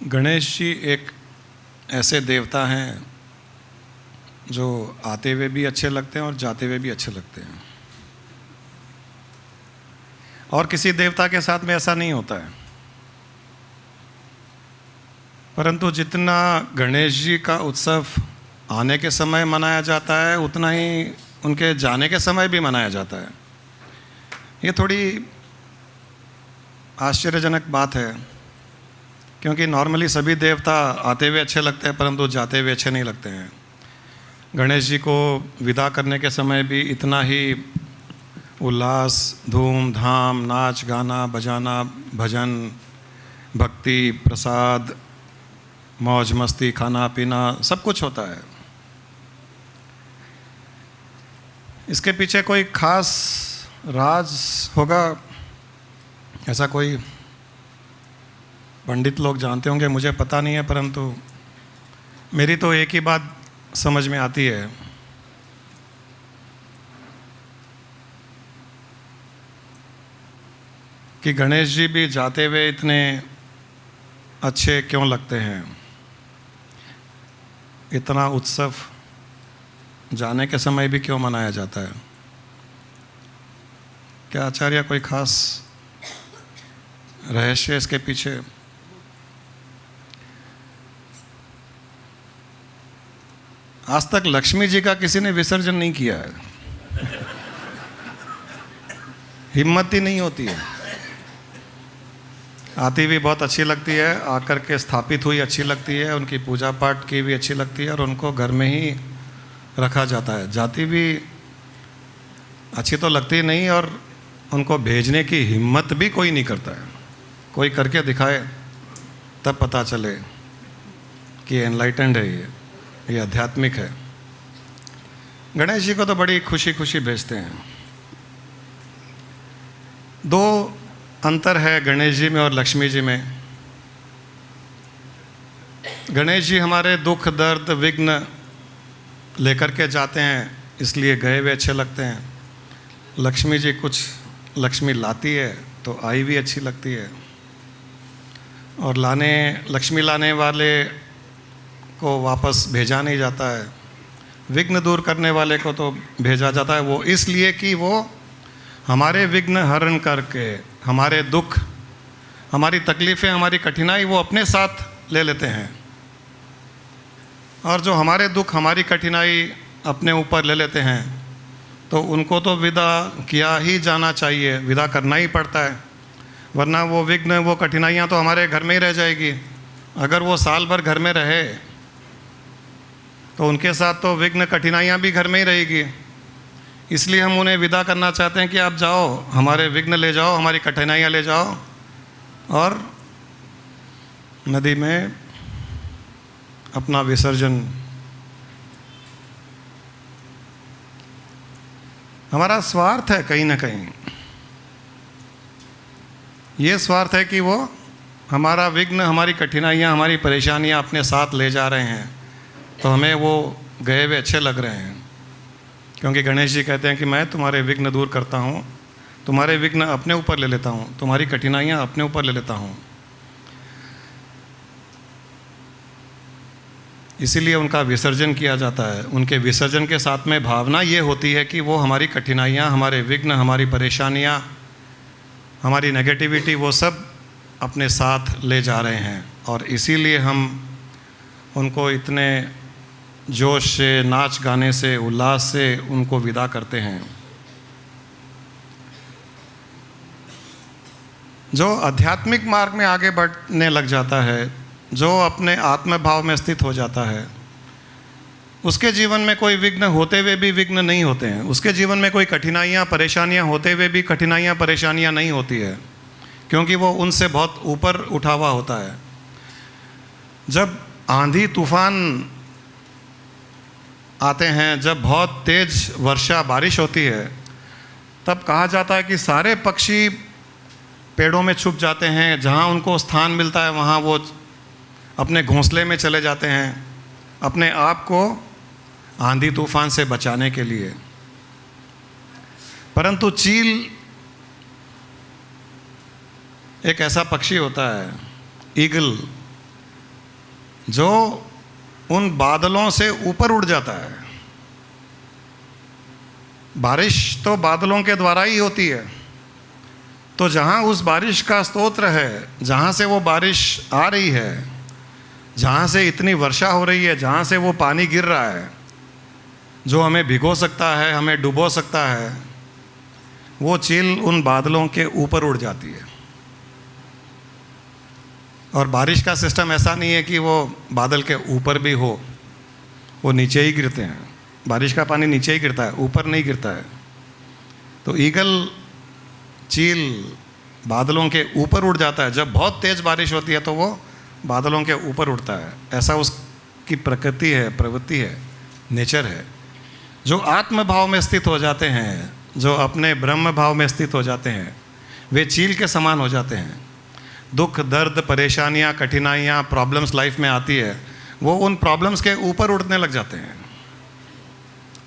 गणेश जी एक ऐसे देवता हैं जो आते हुए भी अच्छे लगते हैं और जाते हुए भी अच्छे लगते हैं, और किसी देवता के साथ में ऐसा नहीं होता है। परंतु जितना गणेश जी का उत्सव आने के समय मनाया जाता है, उतना ही उनके जाने के समय भी मनाया जाता है। ये थोड़ी आश्चर्यजनक बात है, क्योंकि नॉर्मली सभी देवता आते हुए अच्छे लगते हैं परंतु जाते हुए अच्छे नहीं लगते हैं। गणेश जी को विदा करने के समय भी इतना ही उल्लास, धूम धाम, नाच गाना बजाना, भजन, भक्ति, प्रसाद, मौज मस्ती, खाना पीना, सब कुछ होता है। इसके पीछे कोई खास राज होगा, ऐसा कोई पंडित लोग जानते होंगे, मुझे पता नहीं है। परंतु मेरी तो एक ही बात समझ में आती है कि गणेश जी भी जाते हुए इतने अच्छे क्यों लगते हैं। इतना उत्सव जाने के समय भी क्यों मनाया जाता है? क्या आचार्य कोई खास रहस्य इसके पीछे? आज तक लक्ष्मी जी का किसी ने विसर्जन नहीं किया है, हिम्मत ही नहीं होती है। आती भी बहुत अच्छी लगती है, आकर के स्थापित हुई अच्छी लगती है, उनकी पूजा पाठ की भी अच्छी लगती है और उनको घर में ही रखा जाता है। जाती भी अच्छी तो लगती नहीं और उनको भेजने की हिम्मत भी कोई नहीं करता है। कोई करके दिखाए तब पता चले कि एनलाइटेंड है, ये आध्यात्मिक है। गणेश जी को तो बड़ी खुशी खुशी भेजते हैं। दो अंतर है गणेश जी में और लक्ष्मी जी में। गणेश जी हमारे दुख, दर्द, विघ्न लेकर के जाते हैं, इसलिए गए हुए अच्छे लगते हैं। लक्ष्मी जी कुछ लक्ष्मी लाती है तो आई भी अच्छी लगती है, और लक्ष्मी लाने वाले को वापस भेजा नहीं जाता है। विघ्न दूर करने वाले को तो भेजा जाता है, वो इसलिए कि वो हमारे विघ्न हरण करके हमारे दुख, हमारी तकलीफ़ें, हमारी कठिनाई वो अपने साथ ले लेते हैं। और जो हमारे दुख, हमारी कठिनाई अपने ऊपर ले लेते हैं तो उनको तो विदा किया ही जाना चाहिए, विदा करना ही पड़ता है, वरना वो विघ्न, वो कठिनाइयाँ तो हमारे घर में ही रह जाएगी। अगर वो साल भर घर में रहे तो उनके साथ तो विघ्न, कठिनाइयाँ भी घर में ही रहेगी। इसलिए हम उन्हें विदा करना चाहते हैं कि आप जाओ, हमारे विघ्न ले जाओ, हमारी कठिनाइयाँ ले जाओ और नदी में अपना विसर्जन। हमारा स्वार्थ है कहीं ना कहीं, ये स्वार्थ है कि वो हमारा विघ्न, हमारी कठिनाइयाँ, हमारी परेशानियाँ अपने साथ ले जा रहे हैं, तो हमें वो गए हुए अच्छे लग रहे हैं। क्योंकि गणेश जी कहते हैं कि मैं तुम्हारे विघ्न दूर करता हूँ, तुम्हारे विघ्न अपने ऊपर ले लेता हूँ, तुम्हारी कठिनाइयाँ अपने ऊपर ले लेता हूँ। इसीलिए उनका विसर्जन किया जाता है। उनके विसर्जन के साथ में भावना ये होती है कि वो हमारी कठिनाइयाँ, हमारे विघ्न, हमारी परेशानियाँ, हमारी नेगेटिविटी, वो सब अपने साथ ले जा रहे हैं। और इसीलिए हम उनको इतने जोश से, नाच गाने से, उल्लास से उनको विदा करते हैं। जो आध्यात्मिक मार्ग में आगे बढ़ने लग जाता है, जो अपने आत्म भाव में स्थित हो जाता है, उसके जीवन में कोई विघ्न होते हुए भी विघ्न नहीं होते हैं। उसके जीवन में कोई कठिनाइयाँ, परेशानियाँ होते हुए भी कठिनाइयाँ, परेशानियाँ नहीं होती है, क्योंकि वो उनसे बहुत ऊपर उठा हुआ होता है। जब आंधी तूफान आते हैं, जब बहुत तेज़ वर्षा, बारिश होती है, तब कहा जाता है कि सारे पक्षी पेड़ों में छुप जाते हैं, जहाँ उनको स्थान मिलता है वहाँ वो अपने घोंसले में चले जाते हैं, अपने आप को आंधी तूफान से बचाने के लिए। परंतु चील एक ऐसा पक्षी होता है, ईगल, जो उन बादलों से ऊपर उड़ जाता है। बारिश तो बादलों के द्वारा ही होती है, तो जहाँ उस बारिश का स्तोत्र है, जहाँ से वो बारिश आ रही है, जहाँ से इतनी वर्षा हो रही है, जहाँ से वो पानी गिर रहा है जो हमें भिगो सकता है, हमें डुबो सकता है, वो चील उन बादलों के ऊपर उड़ जाती है। और बारिश का सिस्टम ऐसा नहीं है कि वो बादल के ऊपर भी हो, वो नीचे ही गिरते हैं। बारिश का पानी नीचे ही गिरता है, ऊपर नहीं गिरता है। तो ईगल, चील बादलों के ऊपर उड़ जाता है। जब बहुत तेज़ बारिश होती है तो वो बादलों के ऊपर उड़ता है। ऐसा उसकी प्रकृति है, प्रवृत्ति है, नेचर है। जो आत्म भाव में स्थित हो जाते हैं, जो अपने ब्रह्म भाव में स्थित हो जाते हैं, वे चील के समान हो जाते हैं। दुख, दर्द, परेशानियाँ, कठिनाइयाँ, प्रॉब्लम्स लाइफ में आती है, वो उन प्रॉब्लम्स के ऊपर उड़ने लग जाते हैं।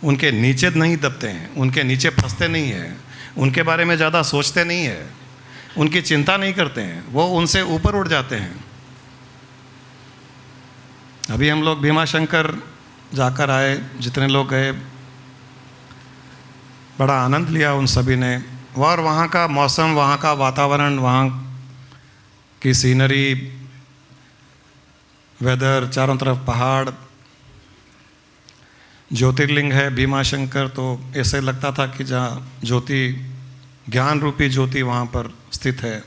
उनके नीचे नहीं दबते हैं, उनके नीचे फंसते नहीं हैं, उनके बारे में ज़्यादा सोचते नहीं है, उनकी चिंता नहीं करते हैं, वो उनसे ऊपर उड़ जाते हैं। अभी हम लोग भीमाशंकर जाकर आए, जितने लोग गए, बड़ा आनंद लिया उन सभी ने। और वहाँ का मौसम, वहाँ का वातावरण, वहाँ की सीनरी, वेदर, चारों तरफ पहाड़, ज्योतिर्लिंग है भीमाशंकर, तो ऐसे लगता था कि जहाँ ज्योति, ज्ञान रूपी ज्योति वहाँ पर स्थित है।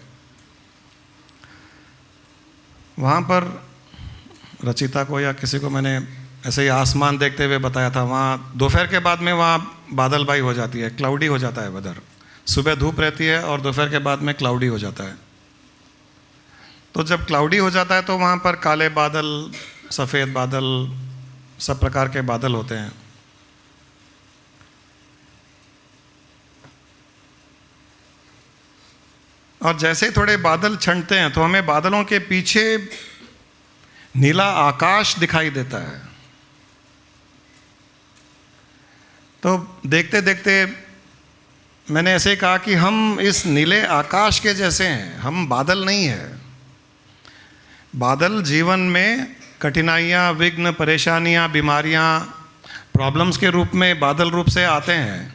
वहाँ पर रचिता को या किसी को मैंने ऐसे ही आसमान देखते हुए बताया था, वहाँ दोपहर के बाद में वहाँ बादलबाई हो जाती है, क्लाउडी हो जाता है वेदर। सुबह धूप रहती है और दोपहर के बाद में क्लाउडी हो जाता है। तो जब क्लाउडी हो जाता है तो वहाँ पर काले बादल, सफ़ेद बादल, सब प्रकार के बादल होते हैं। और जैसे ही थोड़े बादल छंटते हैं तो हमें बादलों के पीछे नीला आकाश दिखाई देता है। तो देखते देखते मैंने ऐसे कहा कि हम इस नीले आकाश के जैसे हैं, हम बादल नहीं हैं। बादल जीवन में कठिनाइयाँ, विघ्न, परेशानियाँ, बीमारियाँ, प्रॉब्लम्स के रूप में बादल रूप से आते हैं।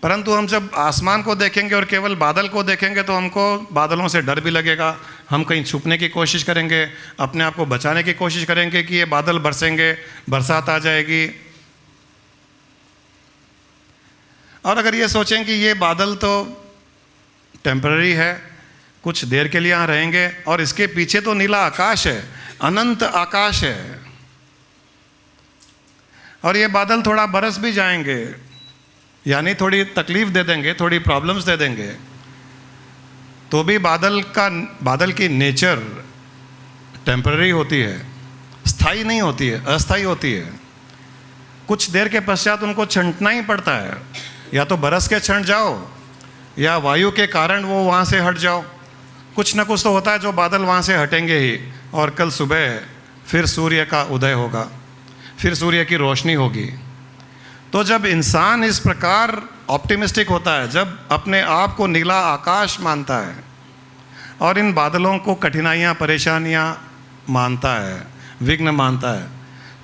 परंतु हम जब आसमान को देखेंगे और केवल बादल को देखेंगे तो हमको बादलों से डर भी लगेगा। हम कहीं छुपने की कोशिश करेंगे, अपने आप को बचाने की कोशिश करेंगे कि ये बादल बरसेंगे, बरसात आ जाएगी। और अगर ये सोचें कि ये बादल तो टेम्पररी है, कुछ देर के लिए यहाँ रहेंगे, और इसके पीछे तो नीला आकाश है, अनंत आकाश है, और ये बादल थोड़ा बरस भी जाएंगे, यानी थोड़ी तकलीफ दे देंगे, थोड़ी प्रॉब्लम्स दे देंगे, तो भी बादल की नेचर टेम्पररी होती है, स्थायी नहीं होती है, अस्थायी होती है। कुछ देर के पश्चात उनको छंटना ही पड़ता है, या तो बरस के छंट जाओ या वायु के कारण वो वहाँ से हट जाओ। कुछ ना कुछ तो होता है जो बादल वहाँ से हटेंगे ही, और कल सुबह फिर सूर्य का उदय होगा, फिर सूर्य की रोशनी होगी। तो जब इंसान इस प्रकार ऑप्टिमिस्टिक होता है, जब अपने आप को नीला आकाश मानता है और इन बादलों को कठिनाइयाँ, परेशानियाँ मानता है, विघ्न मानता है,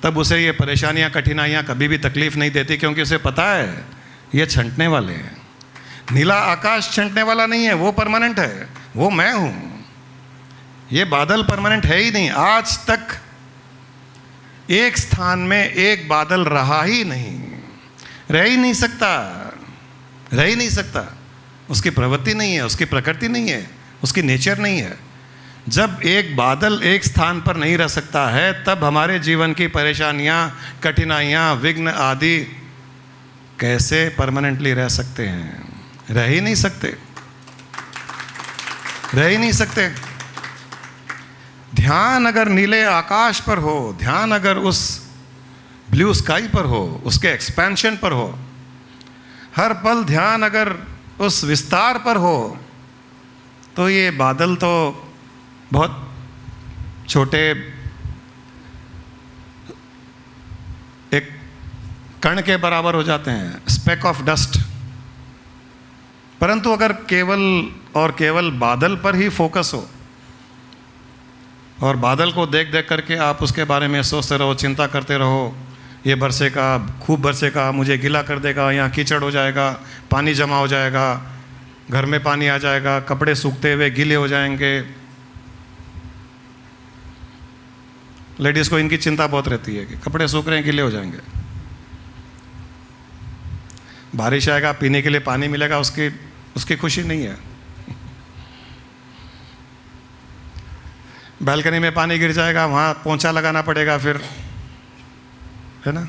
तब उसे ये परेशानियाँ, कठिनाइयाँ कभी भी तकलीफ़ नहीं देती, क्योंकि उसे पता है ये छंटने वाले हैं। नीला आकाश छंटने वाला नहीं है, वो परमानेंट है, वो मैं हूँ। ये बादल परमानेंट है ही नहीं। आज तक एक स्थान में एक बादल रहा ही नहीं, रह ही नहीं सकता, रह ही नहीं सकता। उसकी प्रवृत्ति नहीं है, उसकी प्रकृति नहीं है, उसकी नेचर नहीं है। जब एक बादल एक स्थान पर नहीं रह सकता है, तब हमारे जीवन की परेशानियाँ, कठिनाइयाँ, विघ्न आदि कैसे परमानेंटली रह सकते हैं? रह ही नहीं सकते, रह ही नहीं सकते। ध्यान अगर नीले आकाश पर हो, ध्यान अगर उस ब्लू स्काई पर हो, उसके एक्सपेंशन पर हो, हर पल ध्यान अगर उस विस्तार पर हो, तो ये बादल तो बहुत छोटे एक कण के बराबर हो जाते हैं, स्पेक ऑफ डस्ट। परंतु अगर केवल और केवल बादल पर ही फोकस हो, और बादल को देख देख करके आप उसके बारे में सोचते रहो, चिंता करते रहो, ये बरसेगा, खूब बरसेगा, मुझे गीला कर देगा, यहाँ कीचड़ हो जाएगा, पानी जमा हो जाएगा, घर में पानी आ जाएगा, कपड़े सूखते हुए गीले हो जाएंगे। लेडीज़ को इनकी चिंता बहुत रहती है कि कपड़े सूख रहे हैं, गीले हो जाएंगे। बारिश आएगा, पीने के लिए पानी मिलेगा, उसकी खुशी नहीं है। बालकनी में पानी गिर जाएगा, वहाँ पोंछा लगाना पड़ेगा फिर, है ना।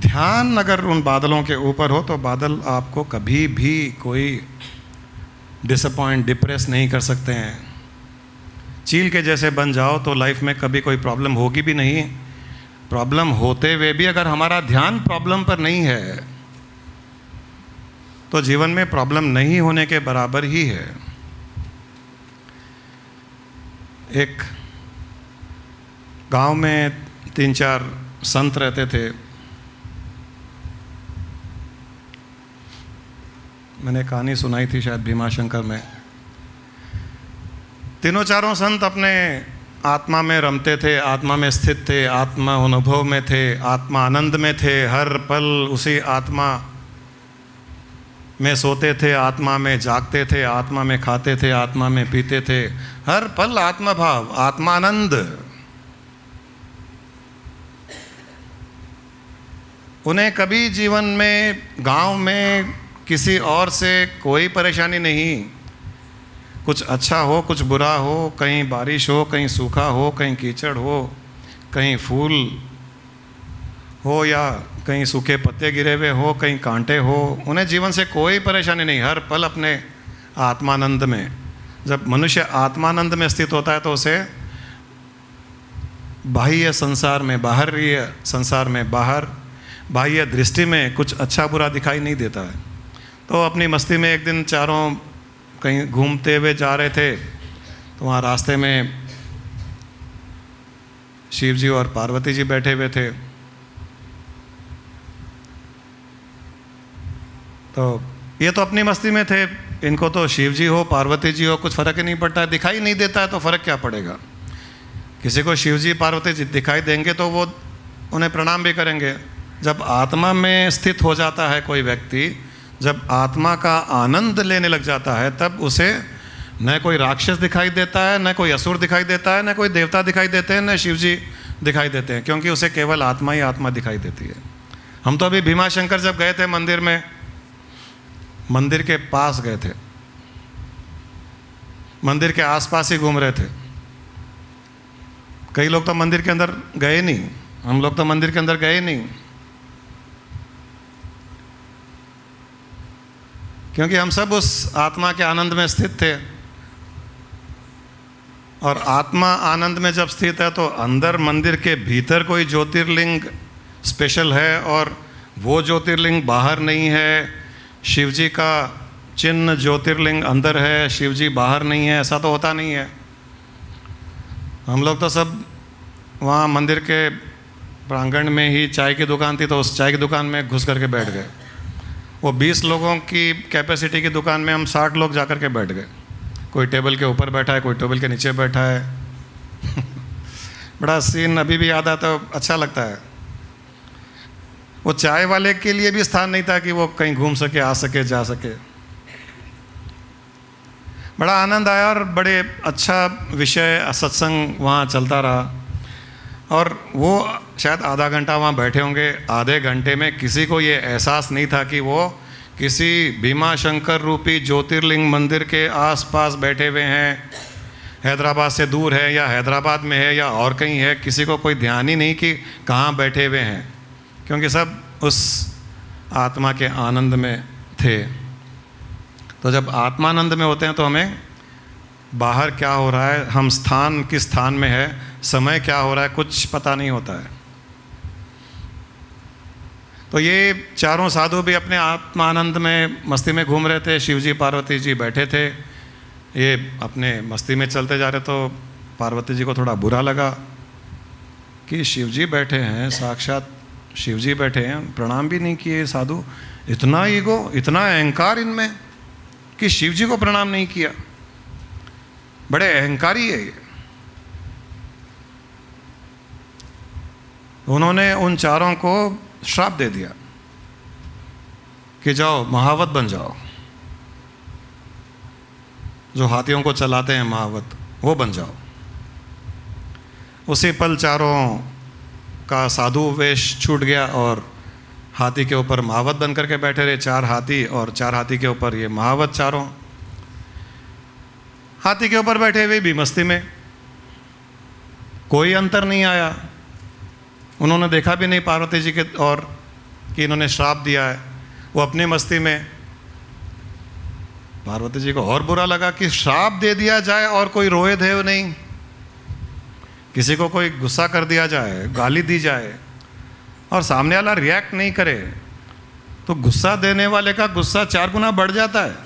ध्यान अगर उन बादलों के ऊपर हो तो बादल आपको कभी भी कोई डिप्रेस नहीं कर सकते हैं। चील के जैसे बन जाओ तो लाइफ में कभी कोई प्रॉब्लम होगी भी नहीं। प्रॉब्लम होते हुए भी अगर हमारा ध्यान प्रॉब्लम पर नहीं है तो जीवन में प्रॉब्लम नहीं होने के बराबर ही है। एक गांव में 3-4 संत रहते थे। मैंने कहानी सुनाई थी शायद भीमाशंकर में। तीनों चारों संत अपने आत्मा में रमते थे, आत्मा में स्थित थे, आत्मा अनुभव में थे, आत्मा आनंद में थे। हर पल उसी आत्मा में सोते थे, आत्मा में जागते थे, आत्मा में खाते थे, आत्मा में पीते थे। हर पल आत्मा भाव, आत्मा आनंद। उन्हें कभी जीवन में, गांव में किसी और से कोई परेशानी नहीं। कुछ अच्छा हो, कुछ बुरा हो, कहीं बारिश हो, कहीं सूखा हो, कहीं कीचड़ हो, कहीं फूल हो या कहीं सूखे पत्ते गिरे हुए हो, कहीं कांटे हो, उन्हें जीवन से कोई परेशानी नहीं। हर पल अपने आत्मानंद में। जब मनुष्य आत्मानंद में स्थित होता है तो उसे बाह्य संसार में, बाहरी संसार में, बाह्य दृष्टि में कुछ अच्छा बुरा दिखाई नहीं देता है। तो अपनी मस्ती में एक दिन चारों कहीं घूमते हुए जा रहे थे तो वहाँ रास्ते में शिव जी और पार्वती जी बैठे हुए थे। तो ये तो अपनी मस्ती में थे, इनको तो शिव जी हो, पार्वती जी हो, कुछ फ़र्क ही नहीं पड़ता है, दिखाई नहीं देता है तो फ़र्क क्या पड़ेगा। किसी को शिव जी पार्वती जी दिखाई देंगे तो वो उन्हें प्रणाम भी करेंगे। जब आत्मा में स्थित हो जाता है कोई व्यक्ति, जब आत्मा का आनंद लेने लग जाता है, तब उसे न कोई राक्षस दिखाई देता है, न कोई असुर दिखाई देता है, न कोई देवता दिखाई देते हैं, न शिव जी दिखाई देते हैं, क्योंकि उसे केवल आत्मा ही आत्मा दिखाई देती है। हम तो अभी भीमाशंकर जब गए थे मंदिर में, मंदिर के पास गए थे, मंदिर के आसपास ही घूम रहे थे। कई लोग तो मंदिर के अंदर गए नहीं, हम लोग तो मंदिर के अंदर गए नहीं, क्योंकि हम सब उस आत्मा के आनंद में स्थित थे। और आत्मा आनंद में जब स्थित है तो अंदर मंदिर के भीतर कोई ज्योतिर्लिंग स्पेशल है और वो ज्योतिर्लिंग बाहर नहीं है। शिव जी का चिन्ह ज्योतिर्लिंग अंदर है, शिव जी बाहर नहीं है, ऐसा तो होता नहीं है। हम लोग तो सब वहाँ मंदिर के प्रांगण में ही, चाय की दुकान थी तो उस चाय की दुकान में घुस करके बैठ गए। वो 20 लोगों की कैपेसिटी की दुकान में हम 60 लोग जा कर के बैठ गए। कोई टेबल के ऊपर बैठा है, कोई टेबल के नीचे बैठा है। बड़ा सीन अभी भी याद आता है, अच्छा लगता है। वो चाय वाले के लिए भी स्थान नहीं था कि वो कहीं घूम सके, आ सके, जा सके। बड़ा आनंद आया और बड़े अच्छा विषय सत्संग वहाँ चलता रहा। और वो शायद आधा घंटा वहाँ बैठे होंगे। आधे घंटे में किसी को ये एहसास नहीं था कि वो किसी भीमाशंकर रूपी ज्योतिर्लिंग मंदिर के आसपास बैठे हुए हैं। हैदराबाद से दूर है या हैदराबाद में है या और कहीं है, किसी को कोई ध्यान ही नहीं कि कहाँ बैठे हुए हैं, क्योंकि सब उस आत्मा के आनंद में थे। तो जब आत्मानंद में होते हैं तो हमें बाहर क्या हो रहा है, हम स्थान किस स्थान में है, समय क्या हो रहा है, कुछ पता नहीं होता है। तो ये चारों साधु भी अपने आत्मानंद में मस्ती में घूम रहे थे। शिव जी पार्वती जी बैठे थे, ये अपने मस्ती में चलते जा रहे। तो पार्वती जी को थोड़ा बुरा लगा कि शिव जी बैठे हैं, साक्षात शिव जी बैठे हैं, प्रणाम भी नहीं किए साधु। इतना ईगो, इतना अहंकार इनमें। कि शिव जी को प्रणाम नहीं किया? बड़े अहंकारी है ये। उन्होंने उन चारों को श्राप दे दिया कि जाओ महावत बन जाओ, जो हाथियों को चलाते हैं महावत, वो बन जाओ। उसी पल चारों का साधु वेश छूट गया और हाथी के ऊपर महावत बन करके बैठे रहे। 4 हाथी और 4 हाथी के ऊपर ये महावत चारों। हाथी के ऊपर बैठे हुए भी मस्ती में, कोई अंतर नहीं आया। उन्होंने देखा भी नहीं पार्वती जी के और कि इन्होंने श्राप दिया है। वो अपनी मस्ती में। पार्वती जी को और बुरा लगा कि श्राप दे दिया जाए और कोई रोए धोए नहीं, किसी को कोई गुस्सा कर दिया जाए, गाली दी जाए और सामने वाला रिएक्ट नहीं करे, तो गुस्सा देने वाले का गुस्सा 4 गुना बढ़ जाता है।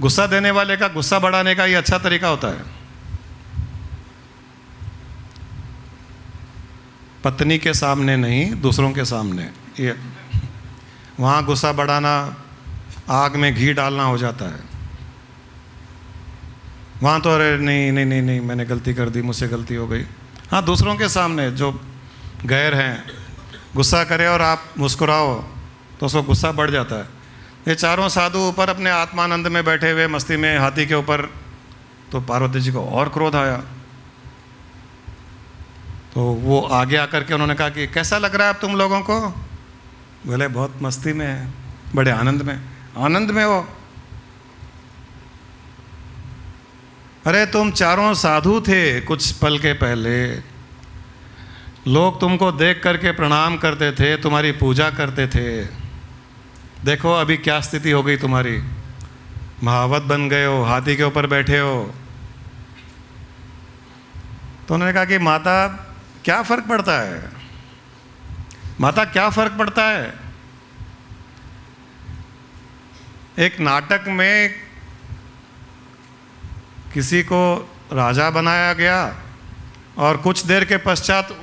गुस्सा देने वाले का गुस्सा बढ़ाने का ये अच्छा तरीका होता है। पत्नी के सामने नहीं, दूसरों के सामने। ये वहाँ गुस्सा बढ़ाना आग में घी डालना हो जाता है। वहाँ तो अरे नहीं नहीं नहीं नहीं मैंने गलती कर दी, मुझसे गलती हो गई। हाँ, दूसरों के सामने जो गैर हैं गुस्सा करे और आप मुस्कुराओ तो उसको गुस्सा बढ़ जाता है। ये चारों साधु ऊपर अपने आत्मानंद में बैठे हुए मस्ती में हाथी के ऊपर, तो पार्वती जी को और क्रोध आया। तो वो आगे आकर के उन्होंने कहा कि कैसा लग रहा है अब तुम लोगों को? बोले बहुत मस्ती में है, बड़े आनंद में। आनंद में हो? अरे तुम चारों साधु थे कुछ पल के पहले, लोग तुमको देख करके प्रणाम करते थे, तुम्हारी पूजा करते थे। देखो अभी क्या स्थिति हो गई तुम्हारी, महावत बन गए हो, हाथी के ऊपर बैठे हो। तो उन्होंने कहा कि माता क्या फ़र्क पड़ता है, माता क्या फ़र्क पड़ता है? एक नाटक में किसी को राजा बनाया गया और कुछ देर के पश्चात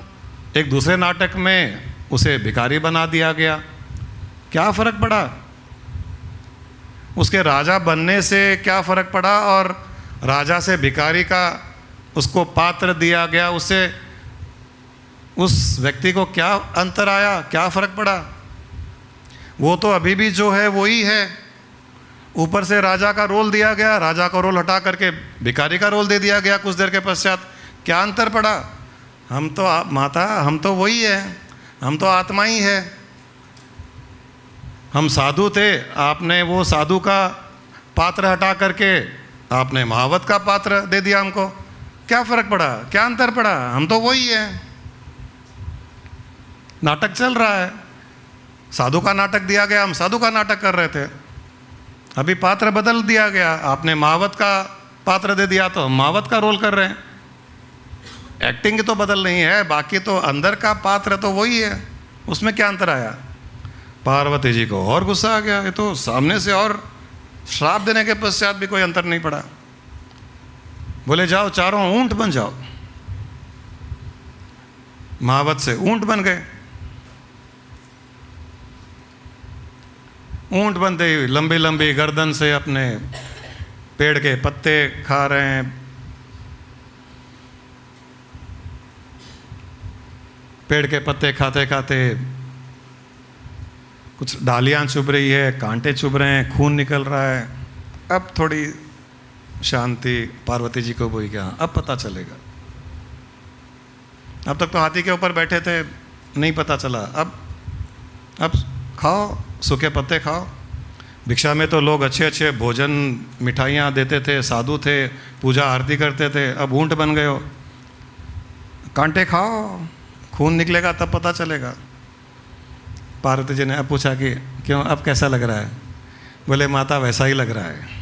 एक दूसरे नाटक में उसे भिखारी बना दिया गया। क्या फ़र्क पड़ा? उसके राजा बनने से क्या फ़र्क पड़ा और राजा से भिखारी का उसको पात्र दिया गया, उससे उस व्यक्ति को क्या अंतर आया, क्या फ़र्क पड़ा? वो तो अभी भी जो है वही है। ऊपर से राजा का रोल दिया गया, राजा का रोल हटा करके भिखारी का रोल दे दिया गया कुछ देर के पश्चात। क्या अंतर पड़ा? हम तो माता, हम तो वही है, हम तो आत्मा ही है। हम साधु थे, आपने वो साधु का पात्र हटा करके आपने महावत का पात्र दे दिया हमको। क्या फ़र्क पड़ा, क्या अंतर पड़ा? हम तो वही है। नाटक चल रहा है, साधु का नाटक दिया गया, हम साधु का नाटक कर रहे थे। अभी पात्र बदल दिया गया, आपने महावत का पात्र दे दिया तो हम महावत का रोल कर रहे हैं। एक्टिंग तो बदल नहीं है, बाकी तो अंदर का पात्र तो वही है। उसमें क्या अंतर आया? पार्वती जी को और गुस्सा आ गया। ये तो सामने से और श्राप देने के पश्चात भी कोई अंतर नहीं पड़ा। बोले जाओ चारों ऊंट बन जाओ। महावत से ऊंट बन गए। ऊंट बनते ही लंबी लंबी गर्दन से अपने पेड़ के पत्ते खा रहे हैं। पेड़ के पत्ते खाते खाते कुछ डालियां चुभ रही है, कांटे चुभ रहे हैं, खून निकल रहा है। अब थोड़ी शांति पार्वती जी को हुई। क्या अब पता चलेगा? अब तक तो हाथी के ऊपर बैठे थे, नहीं पता चला। अब खाओ, सूखे पत्ते खाओ। भिक्षा में तो लोग अच्छे अच्छे भोजन मिठाइयाँ देते थे, साधु थे, पूजा आरती करते थे। अब ऊंट बन गए हो, कांटे खाओ, खून निकलेगा तब पता चलेगा। पार्वती जी ने अब पूछा कि क्यों, अब कैसा लग रहा है? बोले माता वैसा ही लग रहा है।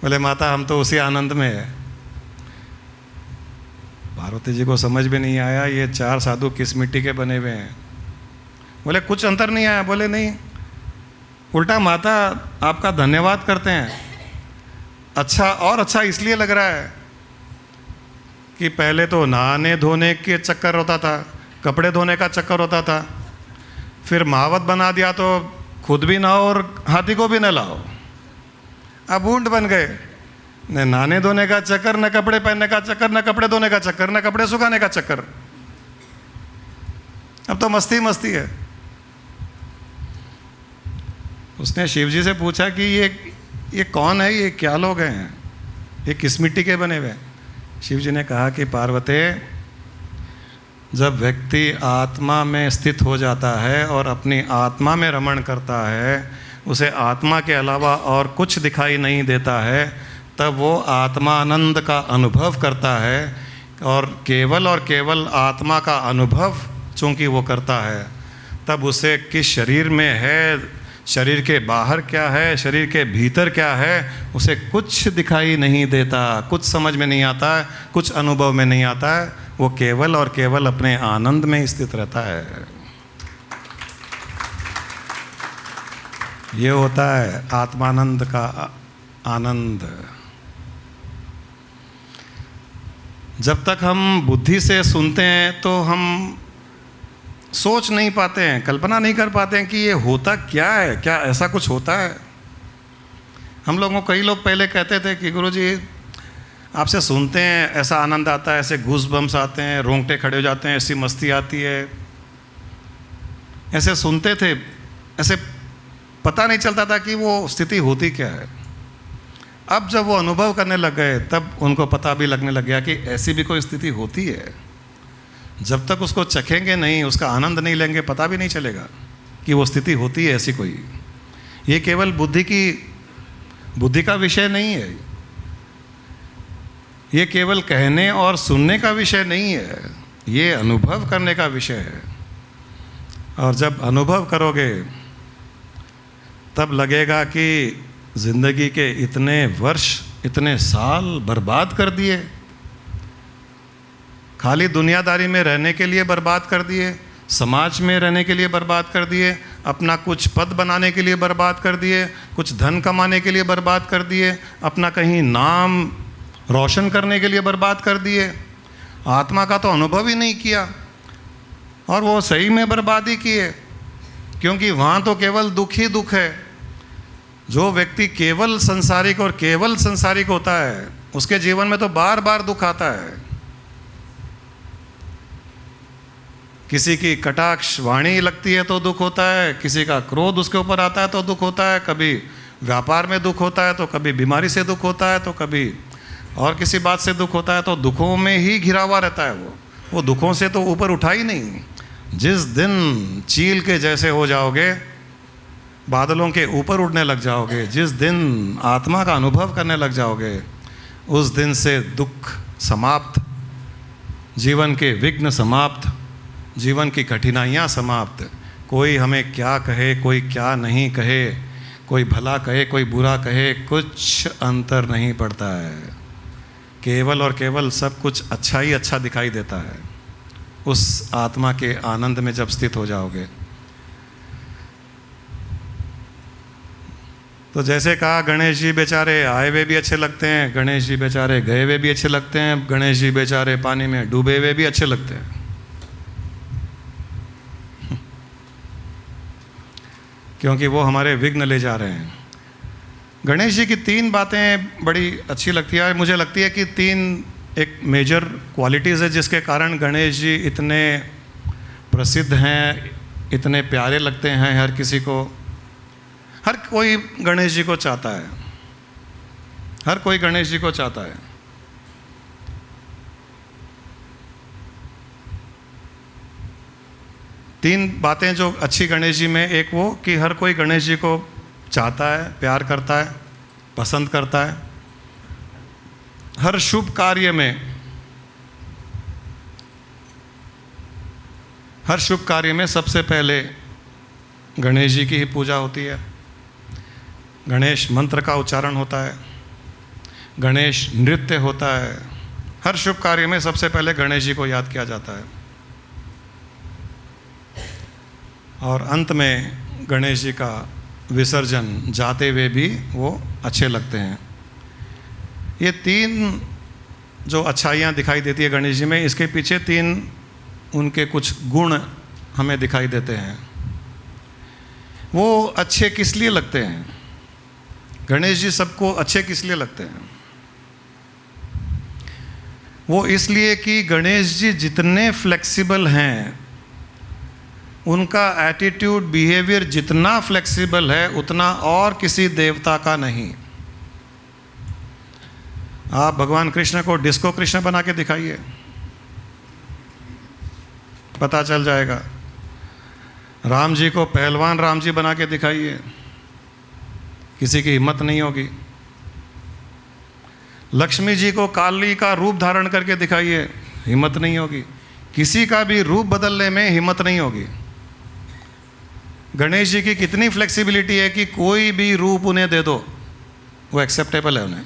बोले माता हम तो उसी आनंद में है। पार्वती जी को समझ भी नहीं आया ये 4 साधु किस मिट्टी के बने हुए हैं। बोले कुछ अंतर नहीं आया? बोले नहीं, उल्टा माता आपका धन्यवाद करते हैं। अच्छा, और अच्छा इसलिए लग रहा है कि पहले तो नहाने धोने के चक्कर होता था, कपड़े धोने का चक्कर होता था, फिर महावत बना दिया तो खुद भी नहाओ और हाथी को भी नहलाओ। अब ऊंट बन गए, न नहाने धोने का चक्कर, न कपड़े पहनने का चक्कर, न कपड़े धोने का चक्कर, न कपड़े सुखाने का चक्कर। अब तो मस्ती मस्ती है। उसने शिव जी से पूछा कि ये कौन है, ये क्या लोग हैं, ये किस मिट्टी के बने हुए? शिव जी ने कहा कि पार्वती, जब व्यक्ति आत्मा में स्थित हो जाता है और अपनी आत्मा में रमण करता है, उसे आत्मा के अलावा और कुछ दिखाई नहीं देता है, तब वो आत्मानंद का अनुभव करता है। और केवल आत्मा का अनुभव चूँकि वो करता है, तब उसे किस शरीर में है, शरीर के बाहर क्या है, शरीर के भीतर क्या है, उसे कुछ दिखाई नहीं देता, कुछ समझ में नहीं आता है, कुछ अनुभव में नहीं आता है। वो केवल अपने आनंद में स्थित रहता है। ये होता है आत्मानंद का आनंद। जब तक हम बुद्धि से सुनते हैं तो हम सोच नहीं पाते हैं, कल्पना नहीं कर पाते हैं कि ये होता क्या है, क्या ऐसा कुछ होता है। हम लोगों, कई लोग पहले कहते थे कि गुरुजी आपसे सुनते हैं ऐसा आनंद आता है, ऐसे गूज़बम्स आते हैं, रोंगटे खड़े हो जाते हैं, ऐसी मस्ती आती है, ऐसे सुनते थे, ऐसे पता नहीं चलता था कि वो स्थिति होती क्या है। अब जब वो अनुभव करने लग गए, तब उनको पता भी लगने लग गया कि ऐसी भी कोई स्थिति होती है। जब तक उसको चखेंगे नहीं, उसका आनंद नहीं लेंगे, पता भी नहीं चलेगा कि वो स्थिति होती है ऐसी कोई। ये केवल बुद्धि का विषय नहीं है, ये केवल कहने और सुनने का विषय नहीं है, ये अनुभव करने का विषय है। और जब अनुभव करोगे तब लगेगा कि ज़िंदगी के इतने वर्ष, इतने साल बर्बाद कर दिए, खाली दुनियादारी में रहने के लिए बर्बाद कर दिए, समाज में रहने के लिए बर्बाद कर दिए, अपना कुछ पद बनाने के लिए बर्बाद कर दिए, कुछ धन कमाने के लिए बर्बाद कर दिए, अपना कहीं नाम रोशन करने के लिए बर्बाद कर दिए। आत्मा का तो अनुभव ही नहीं किया, और वो सही में बर्बादी की है, क्योंकि वहाँ तो केवल दुख ही दुख है। जो व्यक्ति केवल संसारिक होता है, उसके जीवन में तो बार बार दुख आता है। किसी की कटाक्ष वाणी लगती है तो दुख होता है, किसी का क्रोध उसके ऊपर आता है तो दुख होता है, कभी व्यापार में दुख होता है, तो कभी बीमारी से दुख होता है, तो कभी और किसी बात से दुख होता है। तो दुखों में ही घिरा हुआ रहता है वो दुखों से तो ऊपर उठा ही नहीं। जिस दिन चील के जैसे हो जाओगे, बादलों के ऊपर उड़ने लग जाओगे, जिस दिन आत्मा का अनुभव करने लग जाओगे, उस दिन से दुख समाप्त, जीवन के विघ्न समाप्त, जीवन की कठिनाइयाँ समाप्त। कोई हमें क्या कहे, कोई क्या नहीं कहे, कोई भला कहे, कोई बुरा कहे, कुछ अंतर नहीं पड़ता है। केवल और केवल सब कुछ अच्छा ही अच्छा दिखाई देता है उस आत्मा के आनंद में जब स्थित हो जाओगे। तो जैसे कहा, गणेश जी बेचारे आए हुए भी अच्छे लगते हैं, गणेश जी बेचारे गए हुए भी अच्छे लगते हैं, गणेश जी बेचारे पानी में डूबे हुए भी अच्छे लगते हैं। क्योंकि वो हमारे विघ्न ले जा रहे हैं। गणेश जी की 3 बातें बड़ी अच्छी लगती है। मुझे लगती है कि 3 एक मेजर क्वालिटीज़ है जिसके कारण गणेश जी इतने प्रसिद्ध हैं, इतने प्यारे लगते हैं हर किसी को। हर कोई गणेश जी को चाहता है, हर कोई गणेश जी को चाहता है। तीन बातें जो अच्छी गणेश जी में, एक वो कि हर कोई गणेश जी को चाहता है, प्यार करता है, पसंद करता है। हर शुभ कार्य में, हर शुभ कार्य में सबसे पहले गणेश जी की ही पूजा होती है, गणेश मंत्र का उच्चारण होता है, गणेश नृत्य होता है। हर शुभ कार्य में सबसे पहले गणेश जी को याद किया जाता है, और अंत में गणेश जी का विसर्जन जाते हुए भी वो अच्छे लगते हैं। ये 3 जो अच्छाइयाँ दिखाई देती है गणेश जी में, इसके पीछे 3 उनके कुछ गुण हमें दिखाई देते हैं। वो अच्छे किस लिए लगते हैं? गणेश जी सबको अच्छे किस लिए लगते हैं? वो इसलिए कि गणेश जी जितने फ्लेक्सिबल हैं, उनका एटीट्यूड, बिहेवियर जितना फ्लेक्सिबल है उतना और किसी देवता का नहीं। आप भगवान कृष्ण को डिस्को कृष्ण बना के दिखाइए, पता चल जाएगा। राम जी को पहलवान राम जी बना के दिखाइए, किसी की हिम्मत नहीं होगी। लक्ष्मी जी को काली का रूप धारण करके दिखाइए, हिम्मत नहीं होगी। किसी का भी रूप बदलने में हिम्मत नहीं होगी। गणेश जी की कितनी फ्लेक्सिबिलिटी है कि कोई भी रूप उन्हें दे दो, वो एक्सेप्टेबल है उन्हें।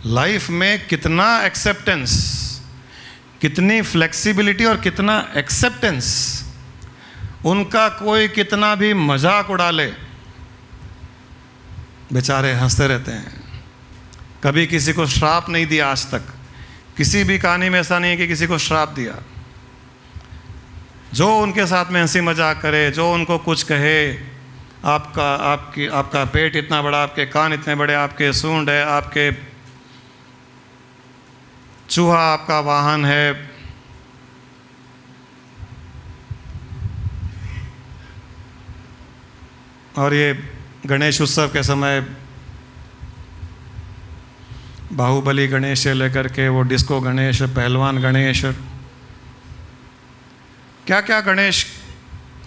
लाइफ में कितना एक्सेप्टेंस, कितनी फ्लेक्सिबिलिटी और कितना एक्सेप्टेंस। उनका कोई कितना भी मजाक उड़ा ले, बेचारे हंसते रहते हैं। कभी किसी को श्राप नहीं दिया आज तक, किसी भी कहानी में ऐसा नहीं है कि किसी को श्राप दिया। जो उनके साथ में हंसी मजाक करे, जो उनको कुछ कहे, आपका पेट इतना बड़ा, आपके कान इतने बड़े, आपके सूंड है, आपके चूहा आपका वाहन है, और ये गणेश उत्सव के समय बाहुबली गणेश से लेकर के वो डिस्को गणेश, पहलवान गणेश, क्या क्या गणेश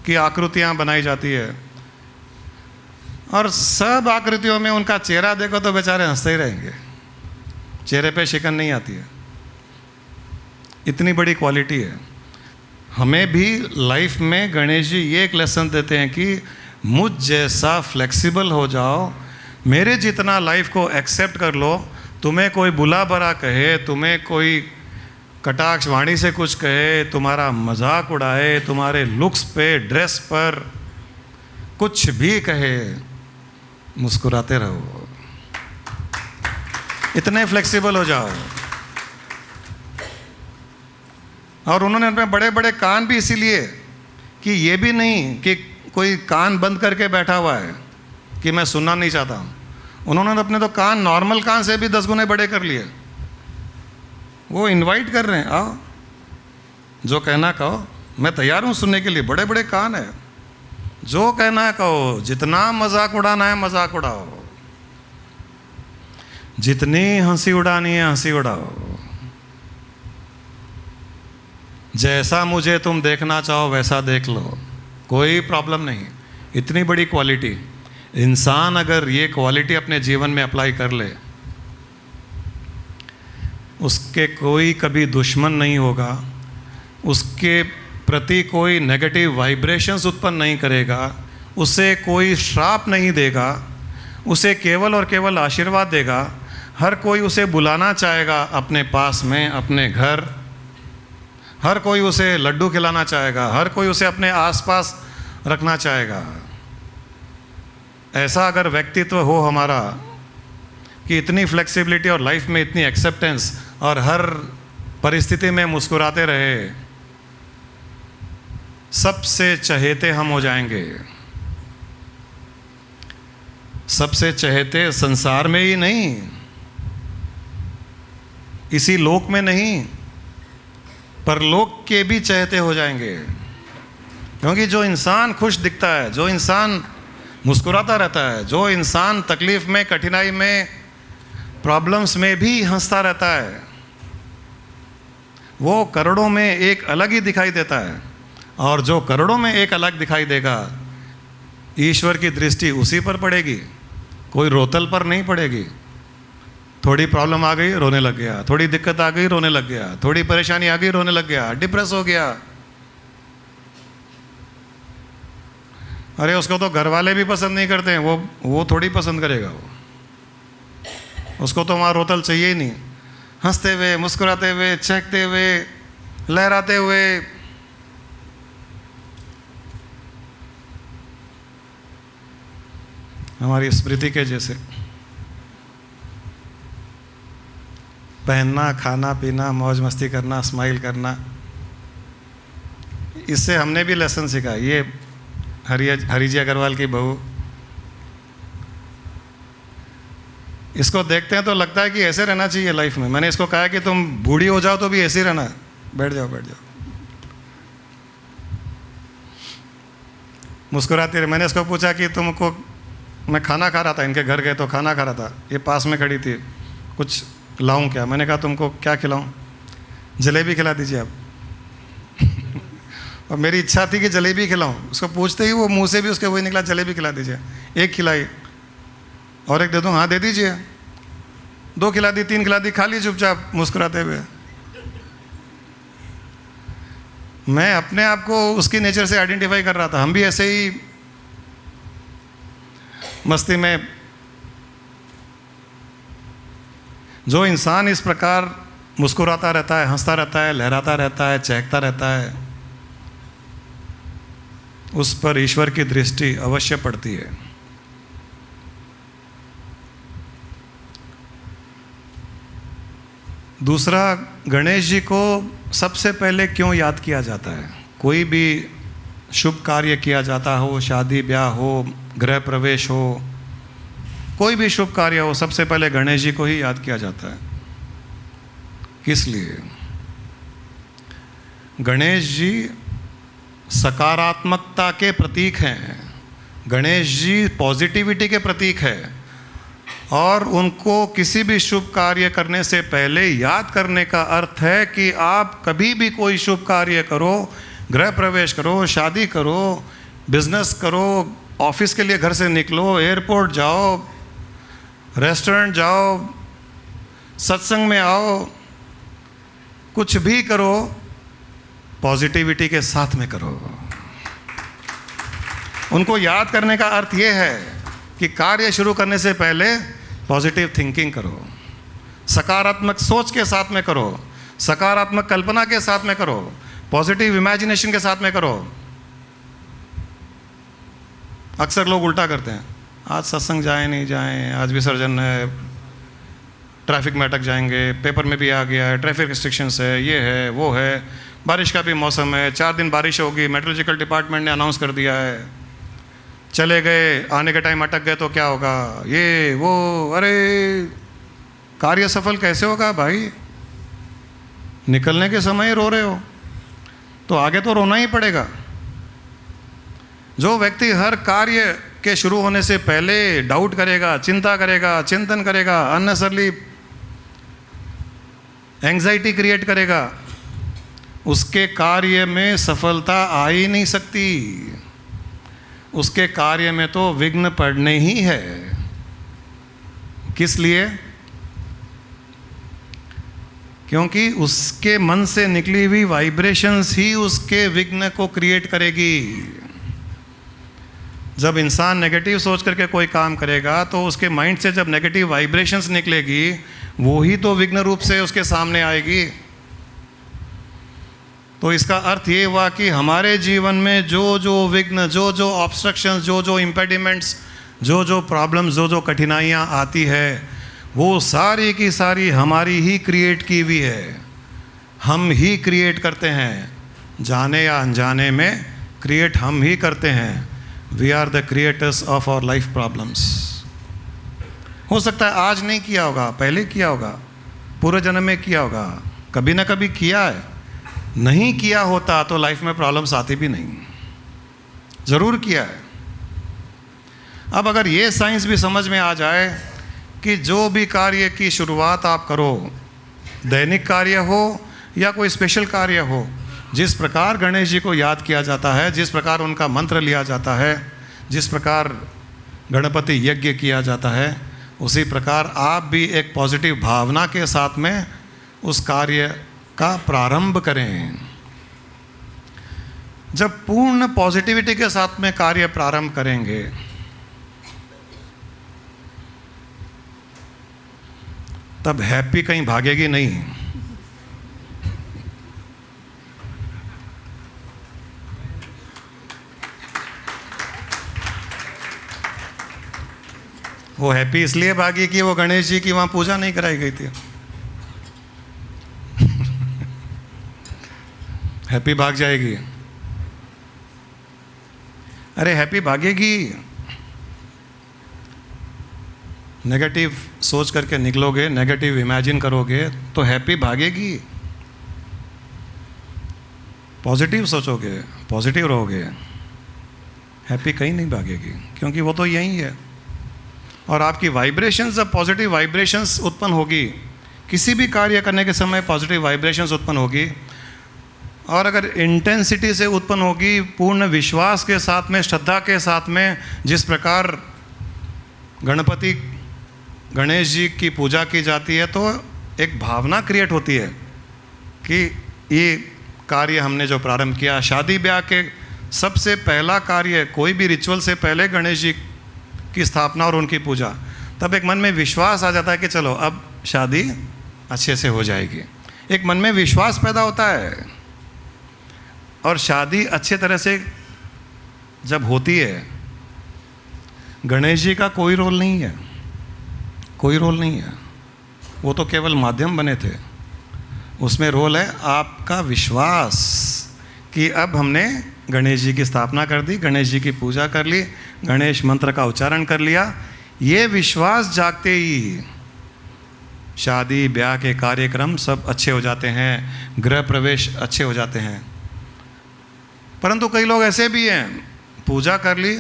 की आकृतियां बनाई जाती है। और सब आकृतियों में उनका चेहरा देखो तो बेचारे हंसते ही रहेंगे, चेहरे पे शिकन नहीं आती है। इतनी बड़ी क्वालिटी है। हमें भी लाइफ में गणेश जी ये एक लेसन देते हैं कि मुझ जैसा फ्लेक्सिबल हो जाओ, मेरे जितना लाइफ को एक्सेप्ट कर लो। तुम्हें कोई बुला भरा कहे, तुम्हें कोई कटाक्ष वाणी से कुछ कहे, तुम्हारा मजाक उड़ाए, तुम्हारे लुक्स पे, ड्रेस पर कुछ भी कहे, मुस्कुराते रहो, इतने फ्लेक्सिबल हो जाओ। और उन्होंने अपने बड़े बड़े कान भी इसीलिए कि ये भी नहीं कि कोई कान बंद करके बैठा हुआ है कि मैं सुनना नहीं चाहता हूँ। उन्होंने अपने तो कान नॉर्मल कान से भी 10 गुने बड़े कर लिए। वो इनवाइट कर रहे हैं, आओ, जो कहना कहो, मैं तैयार हूँ सुनने के लिए। बड़े बड़े कान है, जो कहना है कहो, जितना मजाक उड़ाना है मजाक उड़ाओ, जितनी हंसी उड़ानी है हंसी उड़ाओ, जैसा मुझे तुम देखना चाहो वैसा देख लो, कोई प्रॉब्लम नहीं। इतनी बड़ी क्वालिटी, इंसान अगर ये क्वालिटी अपने जीवन में अप्लाई कर ले, उसके कोई कभी दुश्मन नहीं होगा, उसके प्रति कोई नेगेटिव वाइब्रेशंस उत्पन्न नहीं करेगा, उसे कोई श्राप नहीं देगा, उसे केवल और केवल आशीर्वाद देगा। हर कोई उसे बुलाना चाहेगा अपने पास में, अपने घर। हर कोई उसे लड्डू खिलाना चाहेगा, हर कोई उसे अपने आसपास रखना चाहेगा। ऐसा अगर व्यक्तित्व हो हमारा कि इतनी फ्लेक्सिबिलिटी और लाइफ में इतनी एक्सेप्टेंस और हर परिस्थिति में मुस्कुराते रहे, सबसे चहेते हम हो जाएंगे। सबसे चहेते संसार में ही नहीं, इसी लोक में नहीं, परलोक के भी चहेते हो जाएंगे। क्योंकि जो इंसान खुश दिखता है, जो इंसान मुस्कुराता रहता है, जो इंसान तकलीफ में, कठिनाई में, प्रॉब्लम्स में भी हंसता रहता है, वो करोड़ों में एक अलग ही दिखाई देता है। और जो करोड़ों में एक अलग दिखाई देगा, ईश्वर की दृष्टि उसी पर पड़ेगी, कोई रोतल पर नहीं पड़ेगी। थोड़ी प्रॉब्लम आ गई, रोने लग गया, थोड़ी दिक्कत आ गई, रोने लग गया, थोड़ी परेशानी आ गई, रोने लग गया, डिप्रेस हो गया। अरे उसको तो घर वाले भी पसंद नहीं करते हैं, वो थोड़ी पसंद करेगा। उसको तो वहाँ रोतल चाहिए ही नहीं। हंसते हुए, मुस्कुराते हुए, चहकते हुए, लहराते हुए, हमारी स्मृति के जैसे पहनना, खाना पीना, मौज मस्ती करना, स्माइल करना, इससे हमने भी लेसन सीखा। ये हरी जी अग्रवाल की बहू, इसको देखते हैं तो लगता है कि ऐसे रहना चाहिए लाइफ में। मैंने इसको कहा कि तुम बूढ़ी हो जाओ तो भी ऐसे ही रहना, बैठ जाओ बैठ जाओ, मुस्कुराती रही। मैंने इसको पूछा कि तुमको, मैं खाना खा रहा था, इनके घर गए तो खाना खा रहा था, ये पास में खड़ी थी, कुछ लाऊं क्या? मैंने कहा तुमको क्या खिलाऊं? जलेबी खिला दीजिए आप। और मेरी इच्छा थी कि जलेबी खिलाऊं, उसको पूछते ही वो मुंह से भी उसके वही निकला, जलेबी खिला दीजिए। एक खिलाई, और एक दे दूं? हाँ दे दीजिए। 2 खिला दी, 3 खिला दी, खा ली चुपचाप मुस्कुराते हुए। मैं अपने आप को उसकी नेचर से आइडेंटिफाई कर रहा था। हम भी ऐसे ही मस्ती में, जो इंसान इस प्रकार मुस्कुराता रहता है, हंसता रहता है, लहराता रहता है, चहकता रहता है, उस पर ईश्वर की दृष्टि अवश्य पड़ती है। दूसरा, गणेश जी को सबसे पहले क्यों याद किया जाता है? कोई भी शुभ कार्य किया जाता हो, शादी ब्याह हो, गृह प्रवेश हो, कोई भी शुभ कार्य हो, सबसे पहले गणेश जी को ही याद किया जाता है। किस लिए? गणेश जी सकारात्मकता के प्रतीक हैं, गणेश जी पॉजिटिविटी के प्रतीक है, और उनको किसी भी शुभ कार्य करने से पहले याद करने का अर्थ है कि आप कभी भी कोई शुभ कार्य करो, गृह प्रवेश करो, शादी करो, बिजनेस करो, ऑफिस के लिए घर से निकलो, एयरपोर्ट जाओ, रेस्टोरेंट जाओ, सत्संग में आओ, कुछ भी करो, पॉजिटिविटी के साथ में करो। उनको याद करने का अर्थ ये है कि कार्य शुरू करने से पहले पॉजिटिव थिंकिंग करो, सकारात्मक सोच के साथ में करो, सकारात्मक कल्पना के साथ में करो, पॉजिटिव इमेजिनेशन के साथ में करो। अक्सर लोग उल्टा करते हैं, आज सत्संग जाएं नहीं जाएं, आज विसर्जन है, ट्रैफिक में अटक जाएंगे, पेपर में भी आ गया है, ट्रैफिक रिस्ट्रिक्शंस है, ये है वो है, बारिश का भी मौसम है, 4 दिन बारिश होगी, मेट्रोलॉजिकल डिपार्टमेंट ने अनाउंस कर दिया है, चले गए, आने के टाइम अटक गए तो क्या होगा, ये वो, अरे कार्य सफल कैसे होगा भाई? निकलने के समय रो रहे हो तो आगे तो रोना ही पड़ेगा। जो व्यक्ति हर कार्य के शुरू होने से पहले डाउट करेगा, चिंता करेगा, चिंतन करेगा, अननेसेसरली एंग्जाइटी क्रिएट करेगा, उसके कार्य में सफलता आ ही नहीं सकती। उसके कार्य में तो विघ्न पड़ने ही है। किस लिए? क्योंकि उसके मन से निकली हुई वाइब्रेशंस ही उसके विघ्न को क्रिएट करेगी। जब इंसान नेगेटिव सोच करके कोई काम करेगा तो उसके माइंड से जब नेगेटिव वाइब्रेशंस निकलेगी, वो ही तो विघ्न रूप से उसके सामने आएगी। तो इसका अर्थ ये हुआ कि हमारे जीवन में जो जो विघ्न, जो जो ऑब्स्ट्रक्शंस, जो जो इम्पेडिमेंट्स, जो जो प्रॉब्लम्स, जो जो कठिनाइयाँ आती है, वो सारी की सारी हमारी ही क्रिएट की हुई है। हम ही क्रिएट करते हैं, जाने या अनजाने में क्रिएट हम ही करते हैं। We are the creators of our life problems. हो सकता है आज नहीं किया होगा, पहले किया होगा, पूरे जन्म में किया होगा, कभी ना कभी किया है। नहीं किया होता तो लाइफ में प्रॉब्लम्स आती भी नहीं, ज़रूर किया है। अब अगर ये साइंस भी समझ में आ जाए कि जो भी कार्य की शुरुआत आप करो, दैनिक कार्य हो या कोई स्पेशल कार्य हो, जिस प्रकार गणेश जी को याद किया जाता है, जिस प्रकार उनका मंत्र लिया जाता है, जिस प्रकार गणपति यज्ञ किया जाता है, उसी प्रकार आप भी एक पॉजिटिव भावना के साथ में उस कार्य का प्रारंभ करें। जब पूर्ण पॉजिटिविटी के साथ में कार्य प्रारंभ करेंगे तब हैप्पी कहीं भागेगी नहीं। वो हैप्पी इसलिए भागी कि वो गणेश जी की वहां पूजा नहीं कराई गई थी। हैप्पी भाग जाएगी। अरे हैप्पी भागेगी। नेगेटिव सोच करके निकलोगे, नेगेटिव इमेजिन करोगे तो हैप्पी भागेगी। पॉजिटिव सोचोगे, पॉजिटिव रहोगे, हैप्पी कहीं नहीं भागेगी, क्योंकि वो तो यही है। और आपकी वाइब्रेशंस, जब पॉजिटिव वाइब्रेशंस उत्पन्न होगी, किसी भी कार्य करने के समय पॉजिटिव वाइब्रेशंस उत्पन्न होगी, और अगर इंटेंसिटी से उत्पन्न होगी, पूर्ण विश्वास के साथ में, श्रद्धा के साथ में, जिस प्रकार गणपति गणेश जी की पूजा की जाती है, तो एक भावना क्रिएट होती है कि ये कार्य हमने जो प्रारंभ किया, शादी ब्याह के सबसे पहला कार्य, कोई भी रिचुअल से पहले गणेश जी की स्थापना और उनकी पूजा, तब एक मन में विश्वास आ जाता है कि चलो अब शादी अच्छे से हो जाएगी। एक मन में विश्वास पैदा होता है, और शादी अच्छे तरह से जब होती है, गणेश जी का कोई रोल नहीं है, कोई रोल नहीं है, वो तो केवल माध्यम बने थे। उसमें रोल है आपका विश्वास कि अब हमने गणेश जी की स्थापना कर दी, गणेश जी की पूजा कर ली, गणेश मंत्र का उच्चारण कर लिया। ये विश्वास जागते ही शादी ब्याह के कार्यक्रम सब अच्छे हो जाते हैं, गृह प्रवेश अच्छे हो जाते हैं। परंतु कई लोग ऐसे भी हैं, पूजा कर ली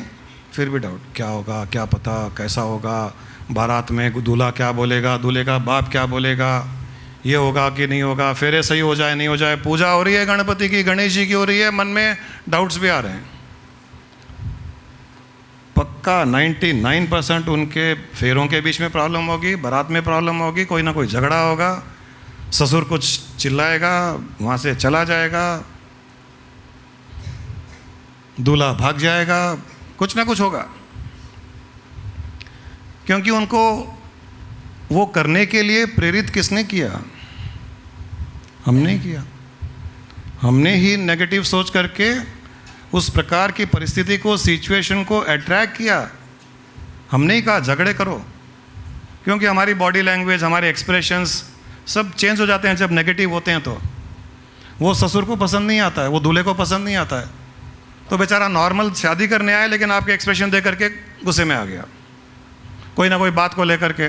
फिर भी डाउट, क्या होगा, क्या पता कैसा होगा, बारात में दूल्हा क्या बोलेगा, दूल्हे का बाप क्या बोलेगा, ये होगा कि नहीं होगा, फेरे सही हो जाए नहीं हो जाए, पूजा हो रही है गणपति की, गणेश जी की हो रही है, मन में डाउट्स भी आ रहे हैं। पक्का 99% उनके फेरों के बीच में प्रॉब्लम होगी, बारात में प्रॉब्लम होगी, कोई ना कोई झगड़ा होगा, ससुर कुछ चिल्लाएगा, वहाँ से चला जाएगा, दूल्हा भाग जाएगा, कुछ ना कुछ होगा, क्योंकि उनको वो करने के लिए प्रेरित किसने किया? हमने किया। हमने ही नेगेटिव सोच करके उस प्रकार की परिस्थिति को, सिचुएशन को अट्रैक्ट किया। हमने ही कहा झगड़े करो, क्योंकि हमारी बॉडी लैंग्वेज, हमारे एक्सप्रेशंस सब चेंज हो जाते हैं जब नेगेटिव होते हैं। तो वो ससुर को पसंद नहीं आता है, वो दूल्हे को पसंद नहीं आता है, तो बेचारा नॉर्मल शादी करने आया, लेकिन आपके एक्सप्रेशन देख करके गुस्से में आ गया, कोई ना कोई बात को लेकर के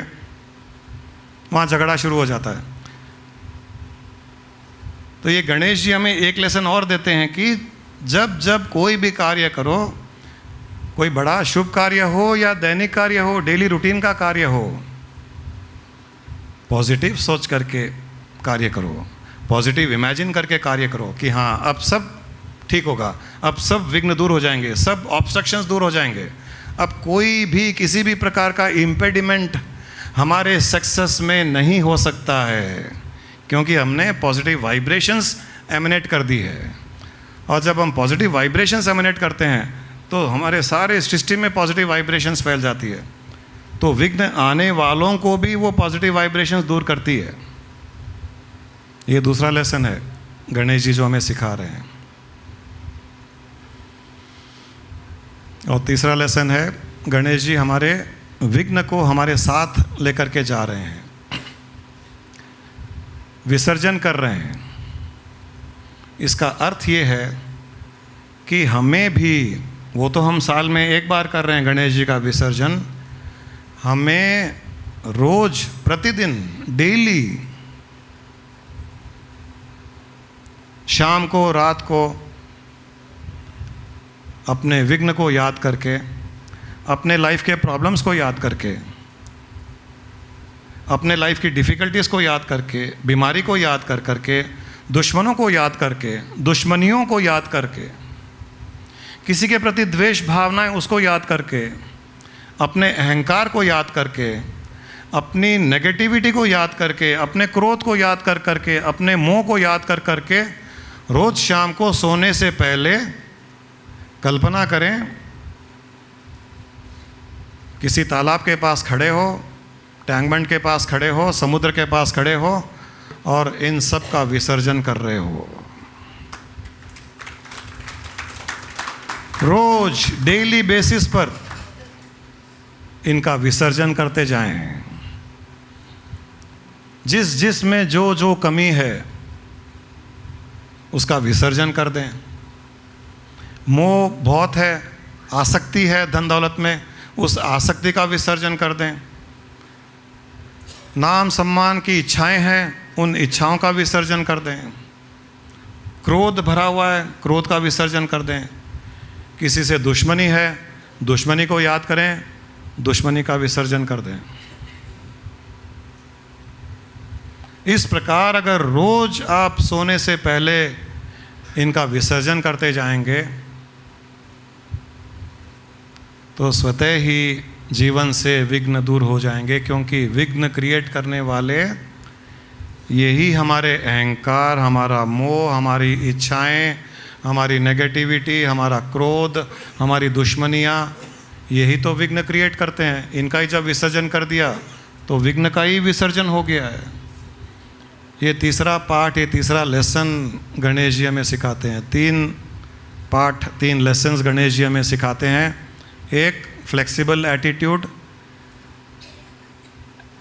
वहाँ झगड़ा शुरू हो जाता है। तो ये गणेश जी हमें एक लेसन और देते हैं कि जब जब कोई भी कार्य करो, कोई बड़ा शुभ कार्य हो या दैनिक कार्य हो, डेली रूटीन का कार्य हो, पॉजिटिव सोच करके कार्य करो, पॉजिटिव इमेजिन करके कार्य करो कि हाँ अब सब ठीक होगा, अब सब विघ्न दूर हो जाएंगे, सब ऑब्स्ट्रक्शंस दूर हो जाएंगे, अब कोई भी किसी भी प्रकार का इम्पेडिमेंट हमारे सक्सेस में नहीं हो सकता है, क्योंकि हमने पॉजिटिव वाइब्रेशंस एमिनेट कर दी है। और जब हम पॉजिटिव वाइब्रेशंस एमिनेट करते हैं तो हमारे सारे सृष्टि में पॉजिटिव वाइब्रेशंस फैल जाती है, तो विघ्न आने वालों को भी वो पॉजिटिव वाइब्रेशंस दूर करती है। ये दूसरा लेसन है गणेश जी जो हमें सिखा रहे हैं। और तीसरा लेसन है, गणेश जी हमारे विघ्न को हमारे साथ लेकर के जा रहे हैं, विसर्जन कर रहे हैं। इसका अर्थ ये है कि हमें भी, वो तो हम साल में एक बार कर रहे हैं गणेश जी का विसर्जन, हमें रोज, प्रतिदिन, डेली, शाम को, रात को अपने विघ्न को याद करके, अपने लाइफ के प्रॉब्लम्स को याद करके, अपने लाइफ की डिफ़िकल्टीज़ को याद करके, बीमारी को याद कर करके, दुश्मनों को याद करके, दुश्मनियों को याद करके, किसी के प्रति द्वेष भावनाएं उसको याद करके, अपने अहंकार को याद करके, अपनी नेगेटिविटी को याद करके, अपने क्रोध को याद कर करके, अपने मोह को याद कर करके, रोज़ शाम को सोने से पहले कल्पना करें किसी तालाब के पास खड़े हो, टैंक बंड के पास खड़े हो, समुद्र के पास खड़े हो और इन सब का विसर्जन कर रहे हो। रोज डेली बेसिस पर इनका विसर्जन करते जाएं। जिस जिस में जो जो कमी है उसका विसर्जन कर दें। मोह बहुत है आसक्ति है धन दौलत में, उस आसक्ति का विसर्जन कर दें। नाम सम्मान की इच्छाएं हैं, उन इच्छाओं का विसर्जन कर दें। क्रोध भरा हुआ है, क्रोध का विसर्जन कर दें। किसी से दुश्मनी है, दुश्मनी को याद करें, दुश्मनी का विसर्जन कर दें। इस प्रकार अगर रोज आप सोने से पहले इनका विसर्जन करते जाएंगे तो स्वतः ही जीवन से विघ्न दूर हो जाएंगे, क्योंकि विघ्न क्रिएट करने वाले यही हमारे अहंकार, हमारा मोह, हमारी इच्छाएं, हमारी नेगेटिविटी, हमारा क्रोध, हमारी दुश्मनियाँ, यही तो विघ्न क्रिएट करते हैं। इनका ही जब विसर्जन कर दिया तो विघ्न का ही विसर्जन हो गया है। ये तीसरा पार्ट, ये तीसरा लेसन गणेश जी हमें सिखाते हैं। 3 पार्ट, 3 लेसन्स गणेश जी हमें सिखाते हैं। एक, फ्लेक्सिबल एटीट्यूड,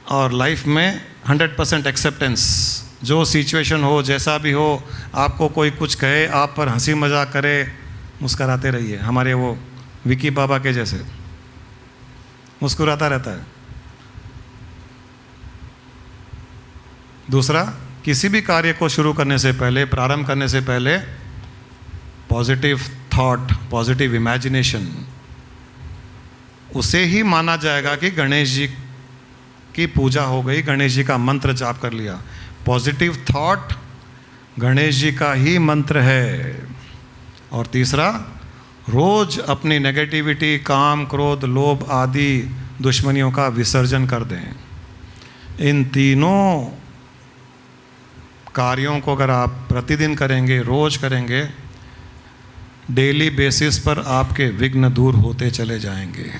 और लाइफ में 100% एक्सेप्टेंस। जो सिचुएशन हो, जैसा भी हो, आपको कोई कुछ कहे, आप पर हंसी मजाक करे, मुस्कराते रहिए। हमारे वो विकी बाबा के जैसे मुस्कुराता रहता है। दूसरा, किसी भी कार्य को शुरू करने से पहले, प्रारंभ करने से पहले पॉजिटिव थॉट, पॉजिटिव इमेजिनेशन, उसे ही माना जाएगा कि गणेश जी की पूजा हो गई, गणेश जी का मंत्र जाप कर लिया। पॉजिटिव थॉट गणेश जी का ही मंत्र है। और तीसरा, रोज अपनी नेगेटिविटी, काम, क्रोध, लोभ आदि दुश्मनियों का विसर्जन कर दें। इन तीनों कार्यों को अगर आप प्रतिदिन करेंगे, रोज करेंगे, डेली बेसिस पर आपके विघ्न दूर होते चले जाएंगे।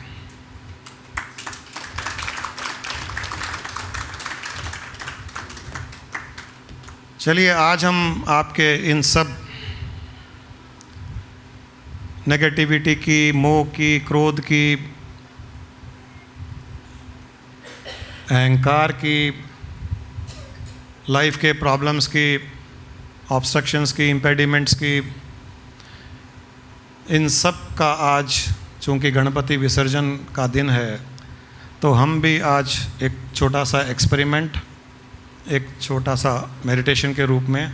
चलिए, आज हम आपके इन सब नेगेटिविटी की, मोह की, क्रोध की, अहंकार की, लाइफ के प्रॉब्लम्स की, ऑब्स्ट्रक्शंस की, इम्पेडिमेंट्स की, इन सब का आज चूँकि गणपति विसर्जन का दिन है, तो हम भी आज एक छोटा सा एक्सपेरिमेंट, एक छोटा सा मेडिटेशन के रूप में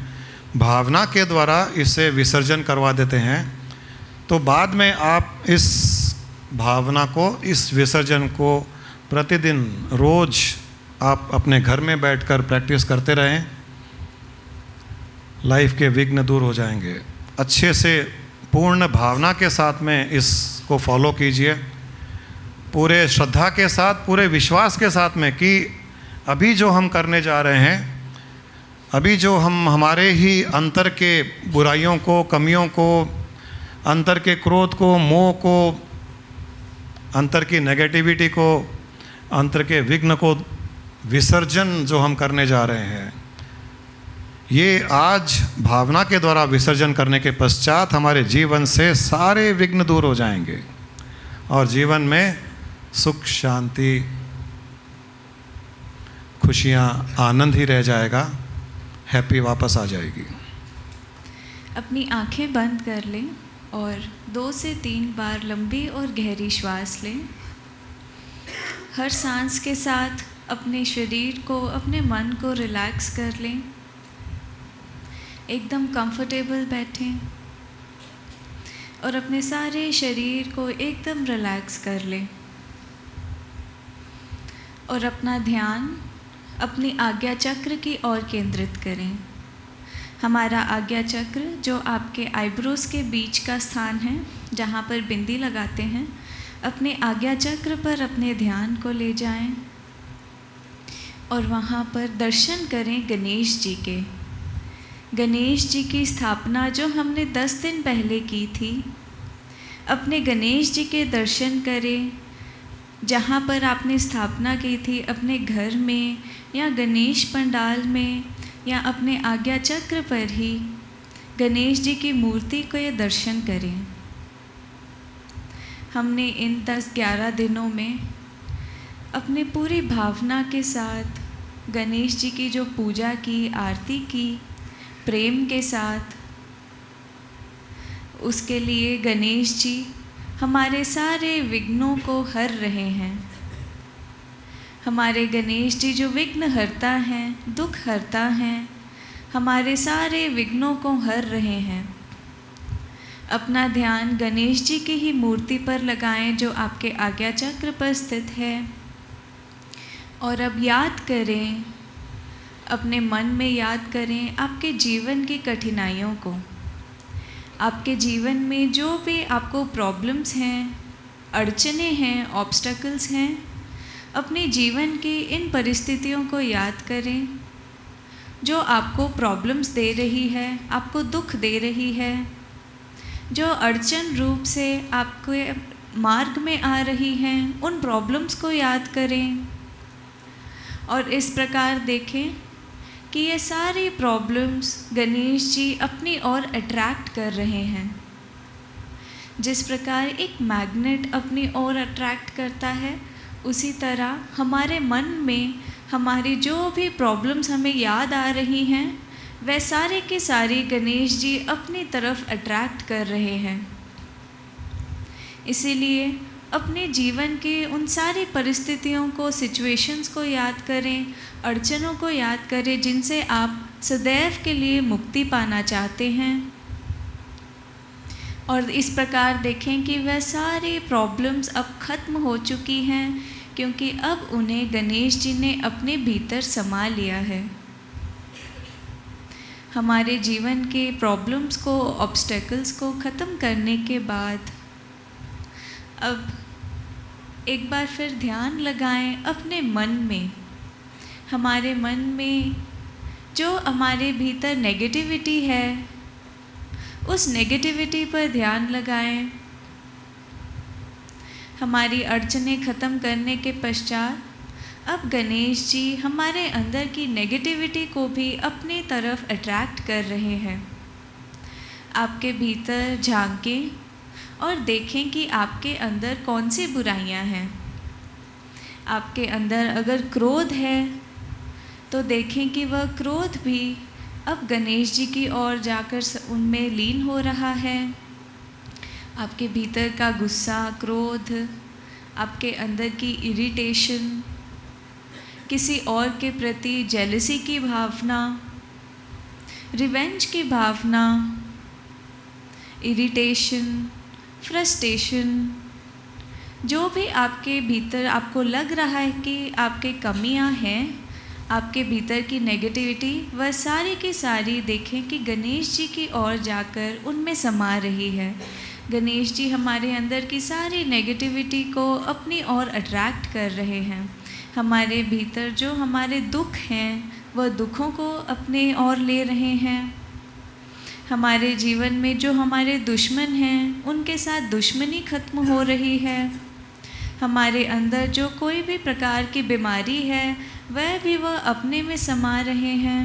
भावना के द्वारा इससे विसर्जन करवा देते हैं। तो बाद में आप इस भावना को, इस विसर्जन को प्रतिदिन रोज आप अपने घर में बैठकर प्रैक्टिस करते रहें। लाइफ के विघ्न दूर हो जाएंगे। अच्छे से पूर्ण भावना के साथ में इसको फॉलो कीजिए, पूरे श्रद्धा के साथ, पूरे विश्वास के साथ में कि अभी जो हम करने जा रहे हैं, अभी जो हम हमारे ही अंतर के बुराइयों को, कमियों को, अंतर के क्रोध को, मोह को, अंतर की नेगेटिविटी को, अंतर के विघ्न को विसर्जन जो हम करने जा रहे हैं, ये आज भावना के द्वारा विसर्जन करने के पश्चात हमारे जीवन से सारे विघ्न दूर हो जाएंगे और जीवन में सुख, शांति, खुशियाँ, आनंद ही रह जाएगा। हैप्पी वापस आ जाएगी। अपनी आंखें बंद कर लें और 2 से 3 बार लंबी और गहरी श्वास लें। हर सांस के साथ अपने शरीर को, अपने मन को रिलैक्स कर लें। एकदम कंफर्टेबल बैठें और अपने सारे शरीर को एकदम रिलैक्स कर लें और अपना ध्यान अपनी आज्ञा चक्र की ओर केंद्रित करें। हमारा आज्ञा चक्र जो आपके आईब्रोज के बीच का स्थान है, जहाँ पर बिंदी लगाते हैं, अपने आज्ञा चक्र पर अपने ध्यान को ले जाएं और वहाँ पर दर्शन करें गणेश जी के। गणेश जी की स्थापना जो हमने 10 दिन पहले की थी, अपने गणेश जी के दर्शन करें। जहाँ पर आपने स्थापना की थी, अपने घर में या गणेश पंडाल में या अपने आज्ञा चक्र पर ही गणेश जी की मूर्ति को ये दर्शन करें। हमने इन 10-11 दिनों में अपने पूरी भावना के साथ गणेश जी की जो पूजा की, आरती की, प्रेम के साथ, उसके लिए गणेश जी हमारे सारे विघ्नों को हर रहे हैं। हमारे गणेश जी जो विघ्न हरता हैं, दुख हरता हैं, हमारे सारे विघ्नों को हर रहे हैं। अपना ध्यान गणेश जी की ही मूर्ति पर लगाएं जो आपके आज्ञा चक्र पर स्थित है। और अब याद करें, अपने मन में याद करें आपके जीवन की कठिनाइयों को। आपके जीवन में जो भी आपको प्रॉब्लम्स हैं, अड़चने हैं, ऑब्स्टकल्स हैं, अपने जीवन की इन परिस्थितियों को याद करें जो आपको प्रॉब्लम्स दे रही है, आपको दुख दे रही है, जो अड़चन रूप से आपके मार्ग में आ रही हैं। उन प्रॉब्लम्स को याद करें और इस प्रकार देखें कि ये सारी प्रॉब्लम्स गणेश जी अपनी ओर अट्रैक्ट कर रहे हैं। जिस प्रकार एक मैग्नेट अपनी ओर अट्रैक्ट करता है, उसी तरह हमारे मन में हमारी जो भी प्रॉब्लम्स हमें याद आ रही हैं, वह सारे के सारे गणेश जी अपनी तरफ अट्रैक्ट कर रहे हैं। इसीलिए अपने जीवन के उन सारी परिस्थितियों को, सिचुएशंस को याद करें, अड़चनों को याद करें जिनसे आप सदैव के लिए मुक्ति पाना चाहते हैं। और इस प्रकार देखें कि वह सारी प्रॉब्लम्स अब ख़त्म हो चुकी हैं, क्योंकि अब उन्हें गणेश जी ने अपने भीतर समा लिया है। हमारे जीवन के प्रॉब्लम्स को, ऑब्स्टेकल्स को ख़त्म करने के बाद अब एक बार फिर ध्यान लगाएं अपने मन में। हमारे मन में जो हमारे भीतर नेगेटिविटी है, उस नेगेटिविटी पर ध्यान लगाएं। हमारी अड़चनें ख़त्म करने के पश्चात अब गणेश जी हमारे अंदर की नेगेटिविटी को भी अपनी तरफ अट्रैक्ट कर रहे हैं। आपके भीतर झांकें और देखें कि आपके अंदर कौन सी बुराइयां हैं। आपके अंदर अगर क्रोध है तो देखें कि वह क्रोध भी अब गणेश जी की ओर जाकर उनमें लीन हो रहा है। आपके भीतर का गुस्सा, क्रोध, आपके अंदर की इरिटेशन, किसी और के प्रति जेलसी की भावना, रिवेंज की भावना, इरिटेशन, फ्रस्ट्रेशन, जो भी आपके भीतर आपको लग रहा है कि आपके कमियां हैं, आपके भीतर की नेगेटिविटी, वह सारी की सारी देखें कि गणेश जी की ओर जाकर उनमें समा रही है। गणेश जी हमारे अंदर की सारी नेगेटिविटी को अपनी ओर अट्रैक्ट कर रहे हैं। हमारे भीतर जो हमारे दुख हैं, वह दुखों को अपने ओर ले रहे हैं। हमारे जीवन में जो हमारे दुश्मन हैं, उनके साथ दुश्मनी खत्म हो रही है। हमारे अंदर जो कोई भी प्रकार की बीमारी है, वह अपने में समा रहे हैं।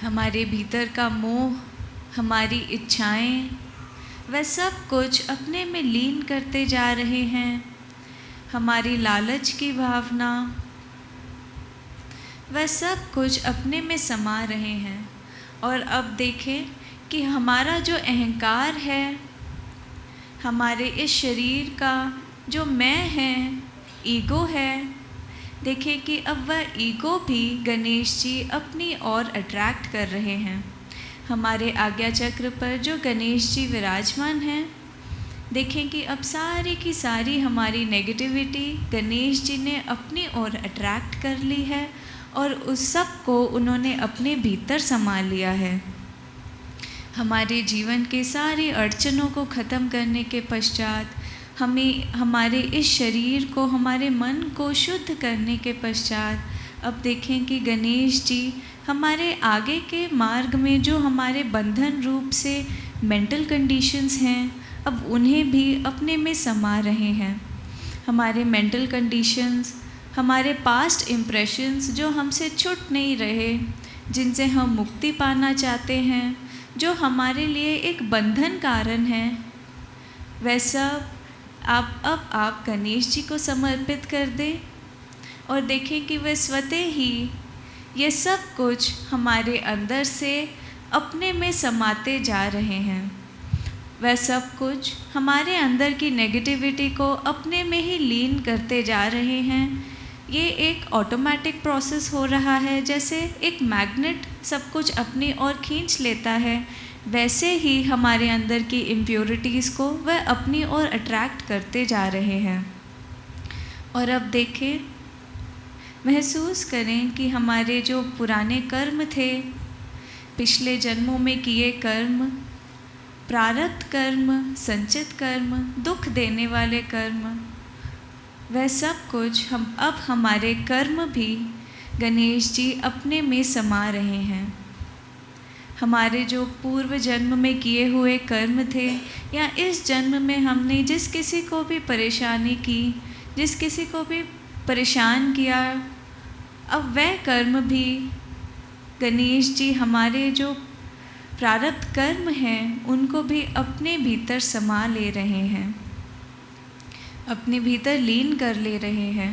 हमारे भीतर का मोह, हमारी इच्छाएं, वह सब कुछ अपने में लीन करते जा रहे हैं। हमारी लालच की भावना, वह सब कुछ अपने में समा रहे हैं। और अब देखें कि हमारा जो अहंकार है, हमारे इस शरीर का जो मैं है, ईगो है, देखें कि अब वह ईगो भी गणेश जी अपनी ओर अट्रैक्ट कर रहे हैं। हमारे आज्ञा चक्र पर जो गणेश जी विराजमान हैं, देखें कि अब सारी की सारी हमारी नेगेटिविटी गणेश जी ने अपनी ओर अट्रैक्ट कर ली है और उस सब को उन्होंने अपने भीतर समा लिया है। हमारे जीवन के सारी अड़चनों को ख़त्म करने के पश्चात, हमें हमारे इस शरीर को, हमारे मन को शुद्ध करने के पश्चात अब देखें कि गणेश जी हमारे आगे के मार्ग में जो हमारे बंधन रूप से मेंटल कंडीशंस हैं, अब उन्हें भी अपने में समा रहे हैं। हमारे मेंटल कंडीशंस, हमारे पास्ट इम्प्रेशंस जो हमसे छूट नहीं रहे, जिनसे हम मुक्ति पाना चाहते हैं, जो हमारे लिए एक बंधन कारण है, वह सब आप गणेश जी को समर्पित कर दें और देखें कि वह स्वतः ही ये सब कुछ हमारे अंदर से अपने में समाते जा रहे हैं। वह सब कुछ हमारे अंदर की नेगेटिविटी को अपने में ही लीन करते जा रहे हैं। ये एक ऑटोमेटिक प्रोसेस हो रहा है, जैसे एक मैग्नेट सब कुछ अपनी ओर खींच लेता है, वैसे ही हमारे अंदर की इम्प्योरिटीज़ को वह अपनी ओर अट्रैक्ट करते जा रहे हैं। और अब देखें, महसूस करें कि हमारे जो पुराने कर्म थे, पिछले जन्मों में किए कर्म, प्रारब्ध कर्म, संचित कर्म, दुख देने वाले कर्म, वह सब कुछ अब हमारे कर्म भी गणेश जी अपने में समा रहे हैं। हमारे जो पूर्व जन्म में किए हुए कर्म थे, या इस जन्म में हमने जिस किसी को भी परेशानी की, जिस किसी को भी परेशान किया, अब वह कर्म भी गणेश जी हमारे जो प्रारब्ध कर्म हैं उनको भी अपने भीतर समा ले रहे हैं, अपने भीतर लीन कर ले रहे हैं।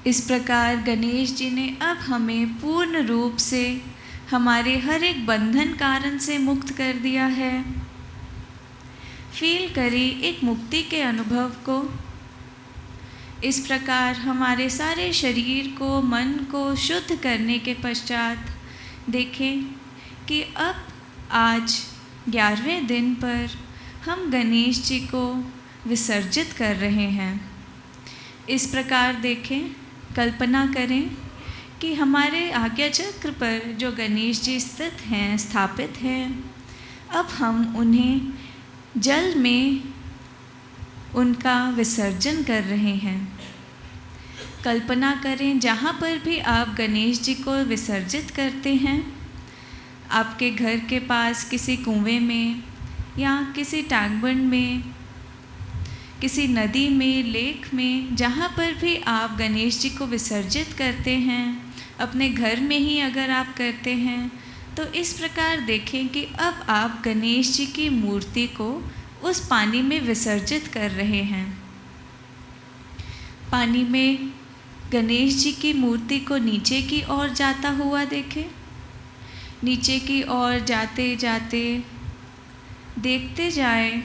इस प्रकार गणेश जी ने अब हमें पूर्ण रूप से हमारे हर एक बंधन कारण से मुक्त कर दिया है। फील करें एक मुक्ति के अनुभव को। इस प्रकार हमारे सारे शरीर को, मन को शुद्ध करने के पश्चात देखें कि अब आज 11वें दिन पर हम गणेश जी को विसर्जित कर रहे हैं। इस प्रकार देखें, कल्पना करें कि हमारे आज्ञा चक्र पर जो गणेश जी स्थित हैं, स्थापित हैं, अब हम उन्हें जल में उनका विसर्जन कर रहे हैं। कल्पना करें जहाँ पर भी आप गणेश जी को विसर्जित करते हैं, आपके घर के पास किसी कुएं में या किसी टैंकबंड में, किसी नदी में, लेक में, जहाँ पर भी आप गणेश जी को विसर्जित करते हैं, अपने घर में ही अगर आप करते हैं, तो इस प्रकार देखें कि अब आप गणेश जी की मूर्ति को उस पानी में विसर्जित कर रहे हैं। पानी में गणेश जी की मूर्ति को नीचे की ओर जाता हुआ देखें। नीचे की ओर जाते जाते देखते जाएं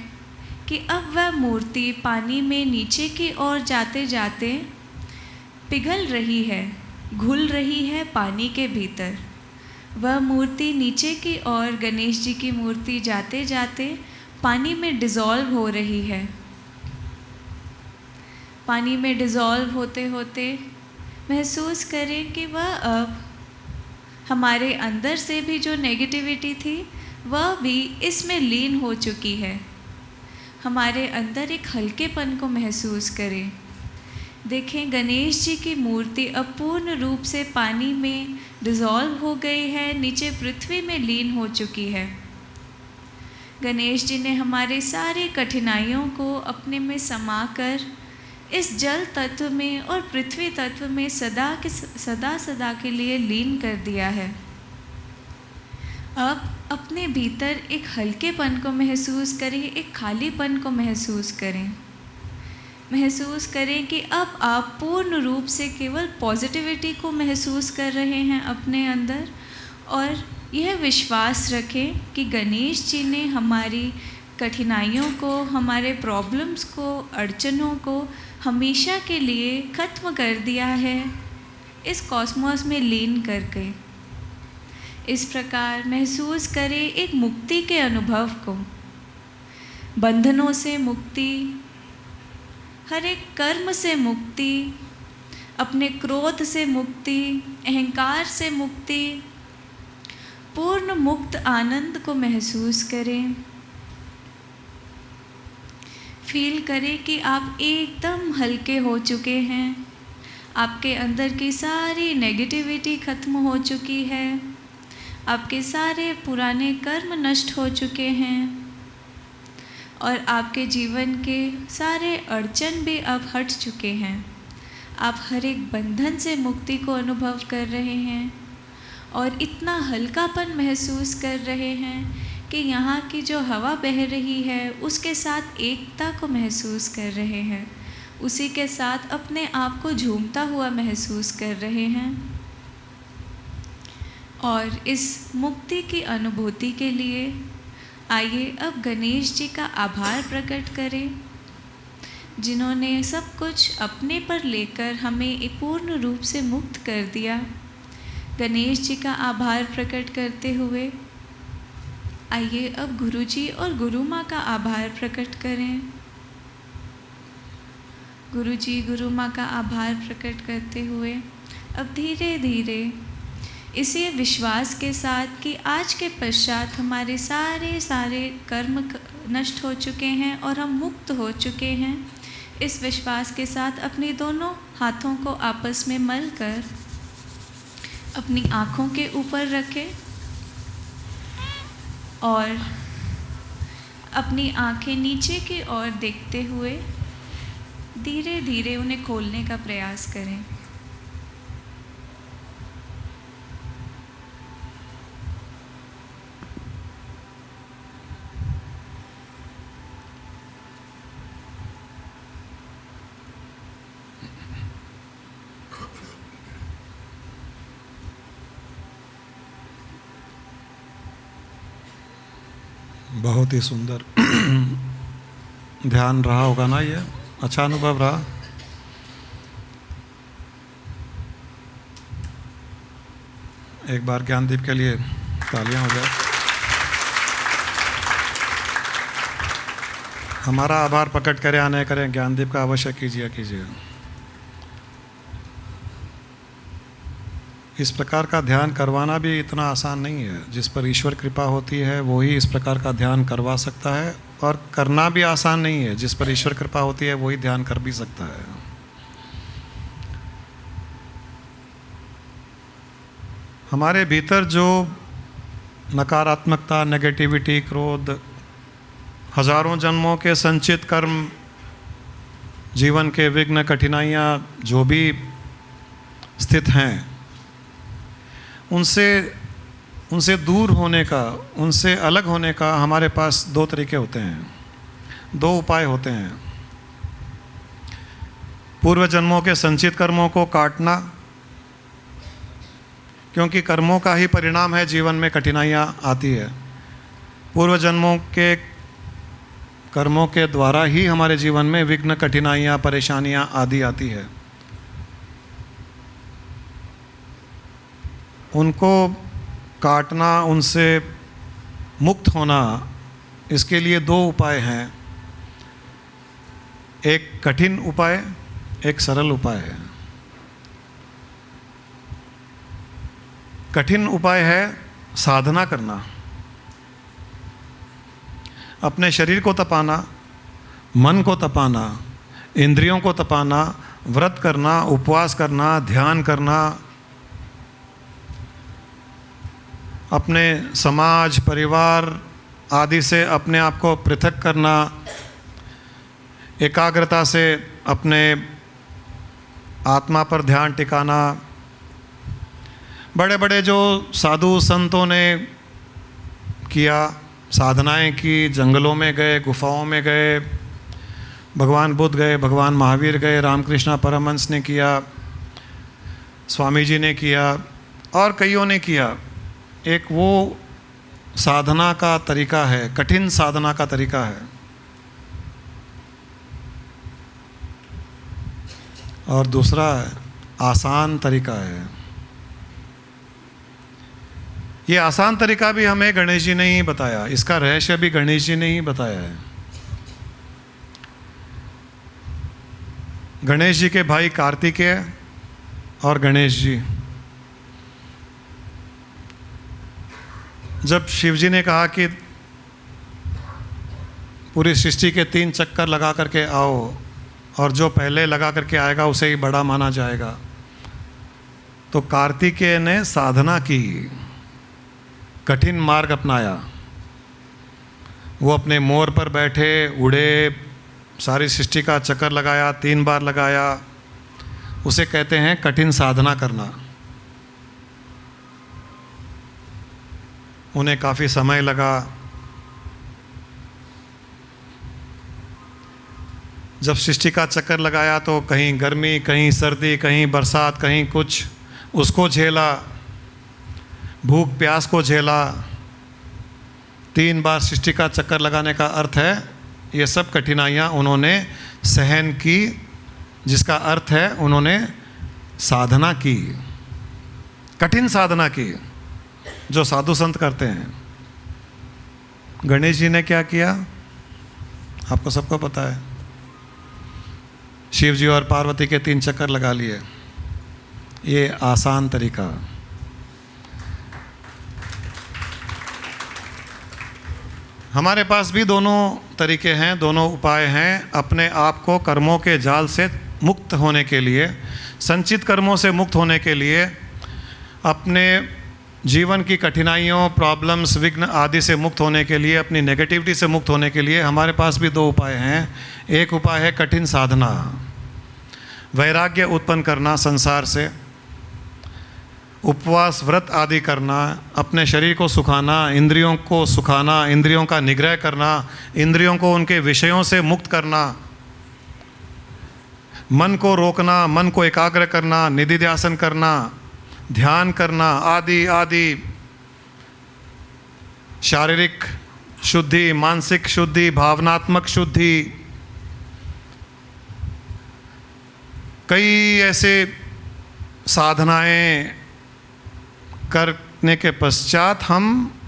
कि अब वह मूर्ति पानी में नीचे की ओर जाते जाते पिघल रही है, घुल रही है पानी के भीतर। वह मूर्ति नीचे की ओर, गणेश जी की मूर्ति जाते जाते पानी में डिज़ोल्व हो रही है। पानी में डिज़ोल्व होते होते महसूस करें कि वह अब हमारे अंदर से भी जो नेगेटिविटी थी वह भी इसमें लीन हो चुकी है। हमारे अंदर एक हल्केपन को महसूस करें। देखें गणेश जी की मूर्ति अब पूर्ण रूप से पानी में डिज़ोल्व हो गई है, नीचे पृथ्वी में लीन हो चुकी है। गणेश जी ने हमारे सारी कठिनाइयों को अपने में समाकर इस जल तत्व में और पृथ्वी तत्व में सदा के लिए लीन कर दिया है। अब अपने भीतर एक हल्केपन को महसूस करें, एक खालीपन को महसूस करें। महसूस करें कि अब आप पूर्ण रूप से केवल पॉजिटिविटी को महसूस कर रहे हैं अपने अंदर, और यह विश्वास रखें कि गणेश जी ने हमारी कठिनाइयों को, हमारे प्रॉब्लम्स को, अड़चनों को हमेशा के लिए ख़त्म कर दिया है इस कॉस्मोस में लीन करके। इस प्रकार महसूस करें एक मुक्ति के अनुभव को। बंधनों से मुक्ति, हर एक कर्म से मुक्ति, अपने क्रोध से मुक्ति, अहंकार से मुक्ति, पूर्ण मुक्त आनंद को महसूस करें। फील करें कि आप एकदम हल्के हो चुके हैं, आपके अंदर की सारी नेगेटिविटी ख़त्म हो चुकी है, आपके सारे पुराने कर्म नष्ट हो चुके हैं और आपके जीवन के सारे अड़चन भी अब हट चुके हैं। आप हर एक बंधन से मुक्ति को अनुभव कर रहे हैं और इतना हल्कापन महसूस कर रहे हैं कि यहाँ की जो हवा बह रही है उसके साथ एकता को महसूस कर रहे हैं, उसी के साथ अपने आप को झूमता हुआ महसूस कर रहे हैं। और इस मुक्ति की अनुभूति के लिए आइए अब गणेश जी का आभार प्रकट करें, जिन्होंने सब कुछ अपने पर लेकर हमें पूर्ण रूप से मुक्त कर दिया। गणेश जी का आभार प्रकट करते हुए आइए अब गुरु जी और गुरु माँ का आभार प्रकट करें। गुरु जी गुरु माँ का आभार प्रकट करते हुए अब धीरे धीरे इसी विश्वास के साथ कि आज के पश्चात हमारे सारे कर्म नष्ट हो चुके हैं और हम मुक्त हो चुके हैं, इस विश्वास के साथ अपने दोनों हाथों को आपस में मल कर अपनी आँखों के ऊपर रखें और अपनी आँखें नीचे की ओर देखते हुए धीरे धीरे उन्हें खोलने का प्रयास करें। बहुत ही सुंदर ध्यान रहा होगा ना, ये अच्छा अनुभव रहा। एक बार ज्ञानदीप के लिए तालियां हो जाए। हमारा आभार प्रकट करें या नहीं करें, ज्ञानदीप का अवश्य कीजिए। इस प्रकार का ध्यान करवाना भी इतना आसान नहीं है। जिस पर ईश्वर कृपा होती है वो ही इस प्रकार का ध्यान करवा सकता है, और करना भी आसान नहीं है। जिस पर ईश्वर कृपा होती है वही ध्यान कर भी सकता है। हमारे भीतर जो नकारात्मकता, नेगेटिविटी, क्रोध, हजारों जन्मों के संचित कर्म, जीवन के विघ्न, कठिनाइयाँ जो भी स्थित हैं, उनसे दूर होने का, उनसे अलग होने का हमारे पास दो तरीके होते हैं, दो उपाय होते हैं। पूर्व जन्मों के संचित कर्मों को काटना, क्योंकि कर्मों का ही परिणाम है जीवन में कठिनाइयाँ आती है। पूर्व जन्मों के कर्मों के द्वारा ही हमारे जीवन में विघ्न, कठिनाइयाँ, परेशानियाँ आदि आती है। उनको काटना, उनसे मुक्त होना, इसके लिए दो उपाय हैं। एक कठिन उपाय, एक सरल उपाय है। कठिन उपाय है साधना करना, अपने शरीर को तपाना, मन को तपाना, इंद्रियों को तपाना, व्रत करना, उपवास करना, ध्यान करना, अपने समाज, परिवार आदि से अपने आप को पृथक करना, एकाग्रता से अपने आत्मा पर ध्यान टिकाना। बड़े बड़े जो साधु संतों ने किया, साधनाएं की, जंगलों में गए, गुफाओं में गए, भगवान बुद्ध गए, भगवान महावीर गए, रामकृष्ण परमहंस ने किया, स्वामी जी ने किया और कईयों ने किया। एक वो साधना का तरीका है, कठिन साधना का तरीका है, और दूसरा आसान तरीका है। ये आसान तरीका भी हमें गणेश जी ने ही बताया, इसका रहस्य भी गणेश जी ने ही बताया है। गणेश जी के भाई कार्तिकेय और गणेश जी, जब शिव जी ने कहा कि पूरी सृष्टि के 3 चक्कर लगा करके आओ और जो पहले लगा करके आएगा उसे ही बड़ा माना जाएगा, तो कार्तिकेय ने साधना की, कठिन मार्ग अपनाया। वो अपने मोर पर बैठे, उड़े, सारी सृष्टि का चक्कर लगाया, 3 बार लगाया। उसे कहते हैं कठिन साधना करना। उन्हें काफ़ी समय लगा। जब सृष्टि का चक्कर लगाया तो कहीं गर्मी, कहीं सर्दी, कहीं बरसात, कहीं कुछ, उसको झेला, भूख प्यास को झेला, 3 बार सृष्टि का चक्कर लगाने का अर्थ है ये सब कठिनाइयाँ उन्होंने सहन की, जिसका अर्थ है उन्होंने साधना की, कठिन साधना की, जो साधु संत करते हैं। गणेश जी ने क्या किया आपको सबको पता है। शिव जी और पार्वती के 3 चक्कर लगा लिए, ये आसान तरीका। हमारे पास भी दोनों तरीके हैं, दोनों उपाय हैं अपने आप को कर्मों के जाल से मुक्त होने के लिए, संचित कर्मों से मुक्त होने के लिए, अपने जीवन की कठिनाइयों, प्रॉब्लम्स, विघ्न आदि से मुक्त होने के लिए, अपनी नेगेटिविटी से मुक्त होने के लिए हमारे पास भी 2 उपाय हैं। एक उपाय है कठिन साधना, वैराग्य उत्पन्न करना संसार से, उपवास व्रत आदि करना, अपने शरीर को सुखाना, इंद्रियों को सुखाना, इंद्रियों का निग्रह करना, इंद्रियों को उनके विषयों से मुक्त करना, मन को रोकना, मन को एकाग्र करना, निधिध्यासन करना, ध्यान करना आदि आदि, शारीरिक शुद्धि, मानसिक शुद्धि, भावनात्मक शुद्धि, कई ऐसे साधनाएं करने के पश्चात हम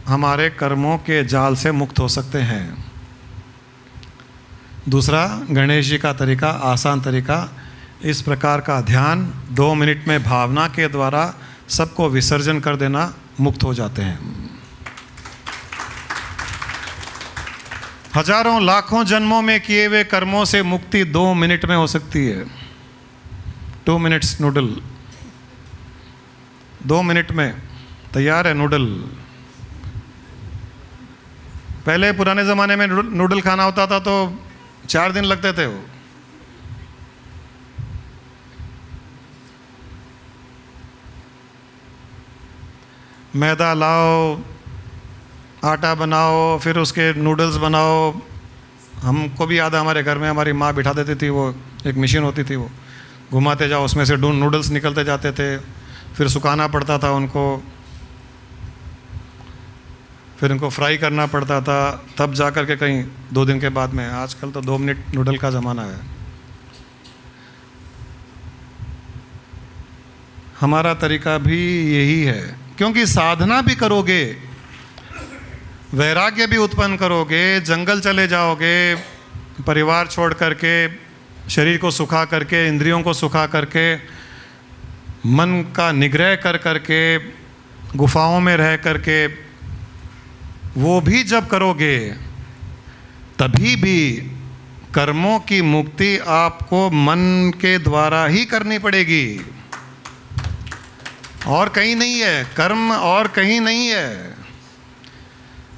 हमारे कर्मों के जाल से मुक्त हो सकते हैं। दूसरा गणेश जी का तरीका, आसान तरीका, इस प्रकार का ध्यान 2 मिनट में भावना के द्वारा सबको विसर्जन कर देना, मुक्त हो जाते हैं। हजारों लाखों जन्मों में किए हुए कर्मों से मुक्ति 2 मिनट में हो सकती है। 2 मिनट्स नूडल, 2 मिनट में तैयार है नूडल। पहले पुराने ज़माने में नूडल खाना होता था तो 4 दिन लगते थे वो। मैदा लाओ, आटा बनाओ, फिर उसके नूडल्स बनाओ। हमको भी याद है हमारे घर में हमारी माँ बिठा देती थी, वो एक मशीन होती थी, वो घुमाते जाओ, उसमें से नूडल्स निकलते जाते थे, फिर सुखाना पड़ता था उनको, फिर उनको फ्राई करना पड़ता था, तब जा कर के कहीं 2 दिन के बाद में। आजकल तो 2 मिनट नूडल का ज़माना है। हमारा तरीका भी यही है, क्योंकि साधना भी करोगे, वैराग्य भी उत्पन्न करोगे, जंगल चले जाओगे, परिवार छोड़ करके, शरीर को सुखा करके, इंद्रियों को सुखा करके, मन का निग्रह कर करके, गुफाओं में रह करके, वो भी जब करोगे तभी भी कर्मों की मुक्ति आपको मन के द्वारा ही करनी पड़ेगी, और कहीं नहीं है। कर्म और कहीं नहीं है।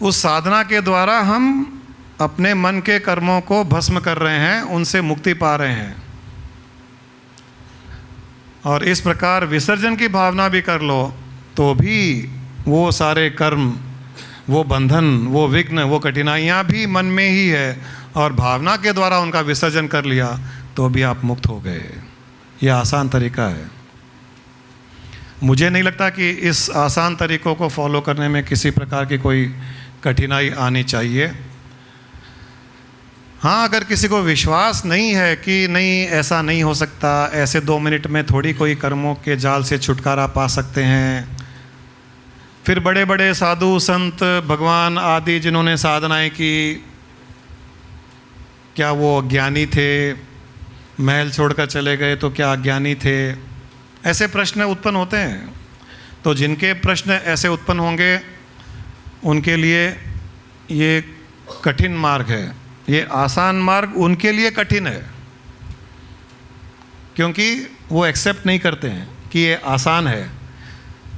उस साधना के द्वारा हम अपने मन के कर्मों को भस्म कर रहे हैं, उनसे मुक्ति पा रहे हैं। और इस प्रकार विसर्जन की भावना भी कर लो तो भी वो सारे कर्म, वो बंधन, वो विघ्न, वो कठिनाइयाँ भी मन में ही है, और भावना के द्वारा उनका विसर्जन कर लिया तो भी आप मुक्त हो गए। ये आसान तरीका है। मुझे नहीं लगता कि इस आसान तरीक़ों को फॉलो करने में किसी प्रकार की कोई कठिनाई आनी चाहिए। हाँ, अगर किसी को विश्वास नहीं है कि नहीं ऐसा नहीं हो सकता, ऐसे 2 मिनट में थोड़ी कोई कर्मों के जाल से छुटकारा पा सकते हैं, फिर बड़े बड़े साधु संत भगवान आदि जिन्होंने साधनाएं की, क्या वो अज्ञानी थे? महल छोड़कर चले गए तो क्या अज्ञानी थे? ऐसे प्रश्न उत्पन्न होते हैं। तो जिनके प्रश्न ऐसे उत्पन्न होंगे उनके लिए ये कठिन मार्ग है। ये आसान मार्ग उनके लिए कठिन है, क्योंकि वो एक्सेप्ट नहीं करते हैं कि ये आसान है।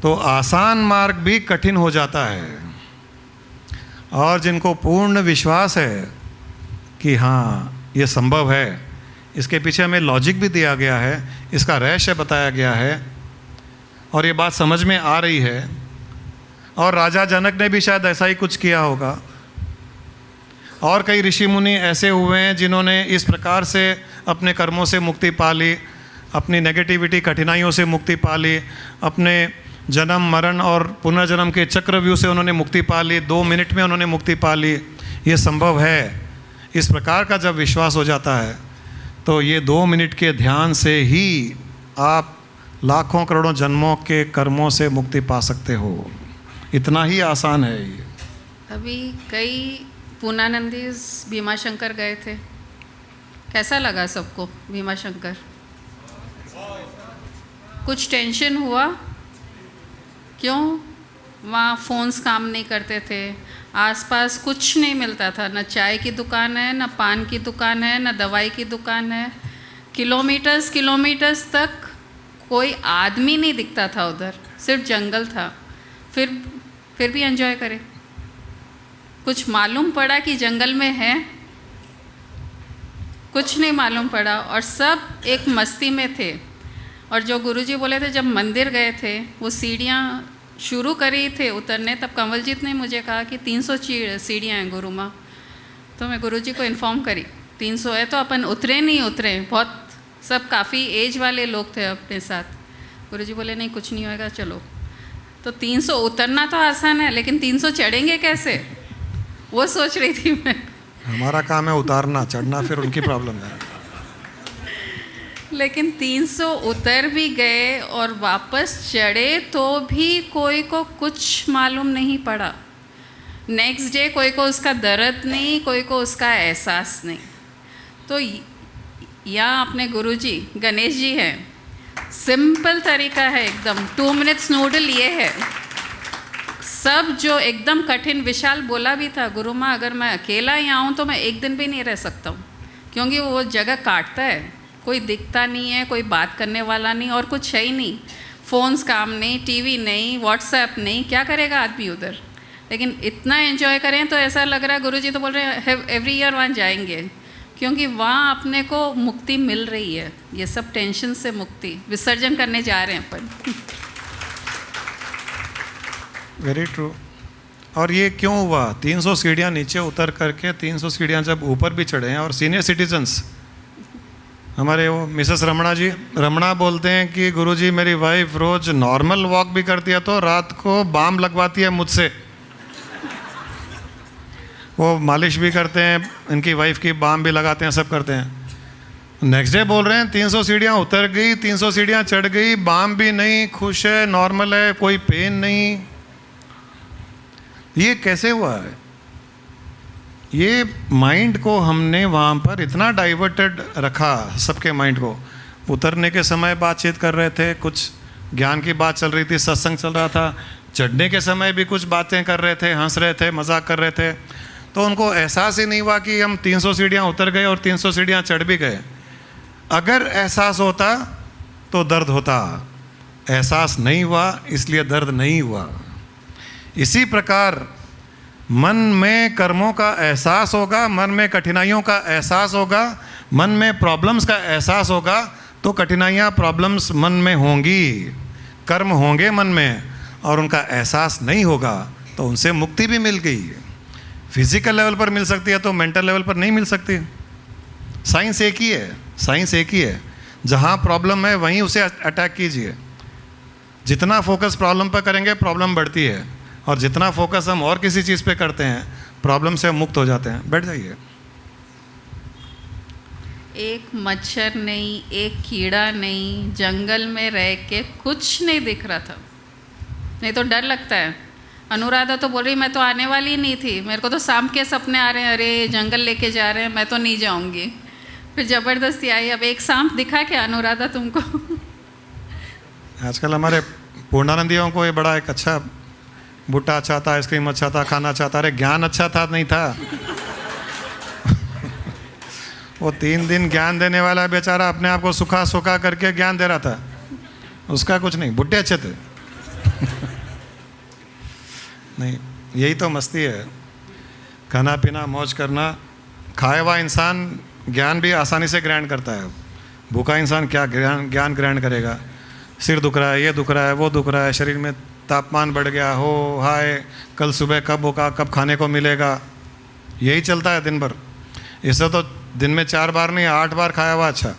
तो आसान मार्ग भी कठिन हो जाता है। और जिनको पूर्ण विश्वास है कि हाँ ये संभव है, इसके पीछे हमें लॉजिक भी दिया गया है, इसका रहस्य बताया गया है, और ये बात समझ में आ रही है, और राजा जनक ने भी शायद ऐसा ही कुछ किया होगा, और कई ऋषि मुनि ऐसे हुए हैं जिन्होंने इस प्रकार से अपने कर्मों से मुक्ति पा ली, अपनी नेगेटिविटी, कठिनाइयों से मुक्ति पा ली, अपने जन्म मरण और पुनर्जन्म के चक्रव्यूह से उन्होंने मुक्ति पा ली, 2 मिनट में उन्होंने मुक्ति पा ली, ये संभव है। इस प्रकार का जब विश्वास हो जाता है तो ये 2 मिनट के ध्यान से ही आप लाखों करोड़ों जन्मों के कर्मों से मुक्ति पा सकते हो। इतना ही आसान है ये। अभी कई पूर्णानंदी भीमाशंकर गए थे, कैसा लगा सबको भीमाशंकर? कुछ टेंशन हुआ? क्यों? वहाँ फ़ोन्स काम नहीं करते थे, आसपास कुछ नहीं मिलता था, न चाय की दुकान है, न पान की दुकान है, न दवाई की दुकान है। किलोमीटर्स तक कोई आदमी नहीं दिखता था उधर, सिर्फ जंगल था। फिर भी एंजॉय करें। कुछ मालूम पड़ा कि जंगल में है? कुछ नहीं मालूम पड़ा, और सब एक मस्ती में थे। और जो गुरुजी बोले थे, जब मंदिर गए थे, वो सीढ़ियाँ शुरू करी थे उतरने, तब कंवलजीत ने मुझे कहा कि 300 सीढ़ियाँ हैं गुरु माँ। तो मैं गुरुजी को इन्फॉर्म करी 300 है, तो अपन उतरे नहीं उतरे, बहुत सब काफ़ी एज वाले लोग थे अपने साथ। गुरुजी बोले नहीं कुछ नहीं होएगा, चलो। तो 300 उतरना तो आसान है, लेकिन 300 चढ़ेंगे कैसे, वो सोच रही थी मैं। हमारा काम है उतारना, चढ़ना फिर उनकी प्रॉब्लम है। लेकिन 300 उतर भी गए और वापस चढ़े तो भी कोई को कुछ मालूम नहीं पड़ा। नेक्स्ट डे कोई को उसका दर्द नहीं, कोई को उसका एहसास नहीं। तो यहाँ अपने गुरुजी गणेश जी हैं, सिंपल तरीका है एकदम, 2 मिनट्स नूडल ये है। सब जो एकदम कठिन, विशाल बोला भी था, गुरु माँ अगर मैं अकेला यहाँ हूँ तो मैं एक दिन भी नहीं रह सकता हूँ, क्योंकि वो जगह काटता है, कोई दिखता नहीं है, कोई बात करने वाला नहीं, और कुछ है ही नहीं, फ़ोन्स काम नहीं, टीवी नहीं, व्हाट्सएप नहीं, क्या करेगा आदमी उधर। लेकिन इतना एंजॉय करें तो ऐसा लग रहा है, गुरुजी तो बोल रहे हैं एवरी ईयर वहाँ जाएंगे, क्योंकि वहाँ अपने को मुक्ति मिल रही है। ये सब टेंशन से मुक्ति विसर्जन करने जा रहे हैं अपन। Very true. और ये क्यों हुआ? 300 सीढ़ियाँ नीचे उतर करके 300 सीढ़ियाँ जब ऊपर भी चढ़े हैं, और सीनियर सिटीजन्स हमारे वो मिसेस रमणा जी, रमणा बोलते हैं कि गुरुजी मेरी वाइफ रोज़ नॉर्मल वॉक भी करती है तो रात को बाम लगवाती है मुझसे। वो मालिश भी करते हैं, इनकी वाइफ की बाम भी लगाते हैं, सब करते हैं। नेक्स्ट डे बोल रहे हैं 300 सीढ़ियाँ उतर गई, 300 सीढ़ियाँ चढ़ गई, बाम भी नहीं, खुश है, नॉर्मल है, कोई पेन नहीं। ये कैसे हुआ है? ये माइंड को हमने वहाँ पर इतना डाइवर्टेड रखा, सबके माइंड को। उतरने के समय बातचीत कर रहे थे, कुछ ज्ञान की बात चल रही थी, सत्संग चल रहा था, चढ़ने के समय भी कुछ बातें कर रहे थे, हंस रहे थे, मजाक कर रहे थे, तो उनको एहसास ही नहीं हुआ कि हम 300 सीढ़ियाँ उतर गए और 300 सीढ़ियाँ चढ़ भी गए। अगर एहसास होता तो दर्द होता, एहसास नहीं हुआ इसलिए दर्द नहीं हुआ। इसी प्रकार मन में कर्मों का एहसास होगा, मन में कठिनाइयों का एहसास होगा, मन में प्रॉब्लम्स का एहसास होगा, तो कठिनाइयाँ प्रॉब्लम्स मन में होंगी, कर्म होंगे मन में, और उनका एहसास नहीं होगा तो उनसे मुक्ति भी मिल गई। फिजिकल लेवल पर मिल सकती है तो मेंटल लेवल पर नहीं मिल सकती। साइंस एक ही है, साइंस एक ही है। जहाँ प्रॉब्लम है वहीं उसे अटैक कीजिए। जितना फोकस प्रॉब्लम पर करेंगे प्रॉब्लम बढ़ती है, और जितना फोकस हम और किसी चीज़ पे करते हैं प्रॉब्लम से हम मुक्त हो जाते हैं। बैठ जाइए। एक मच्छर नहीं, एक कीड़ा नहीं, जंगल में रह के कुछ नहीं दिख रहा था, नहीं तो डर लगता है। अनुराधा तो बोल रही मैं तो आने वाली नहीं थी, मेरे को तो सांप के सपने आ रहे हैं, अरे जंगल लेके जा रहे हैं, मैं तो नहीं जाऊंगी। फिर ज़बरदस्ती आई। अब एक सांप दिखा क्या अनुराधा तुमको? आजकल हमारे पूर्णानंदियों को ये बड़ा एक अच्छा, भुट्टा अच्छा था, आइसक्रीम अच्छा था, खाना अच्छा था। अरे ज्ञान अच्छा था नहीं था? वो 3 दिन ज्ञान देने वाला बेचारा अपने आप को सुखा सुखा करके ज्ञान दे रहा था, उसका कुछ नहीं, भुट्टे अच्छे थे। नहीं, यही तो मस्ती है, खाना पीना मौज करना। खाए हुआ इंसान ज्ञान भी आसानी से ग्रहण करता है, भूखा इंसान क्या ज्ञान ग्रहण करेगा? सिर दुख रहा है, ये दुख रहा है, वो दुख रहा है, शरीर में तापमान बढ़ गया, हो हाय कल सुबह कब होगा, कब खाने को मिलेगा, यही चलता है दिन भर। इससे तो दिन में 4 बार नहीं 8 बार खाया हुआ अच्छा।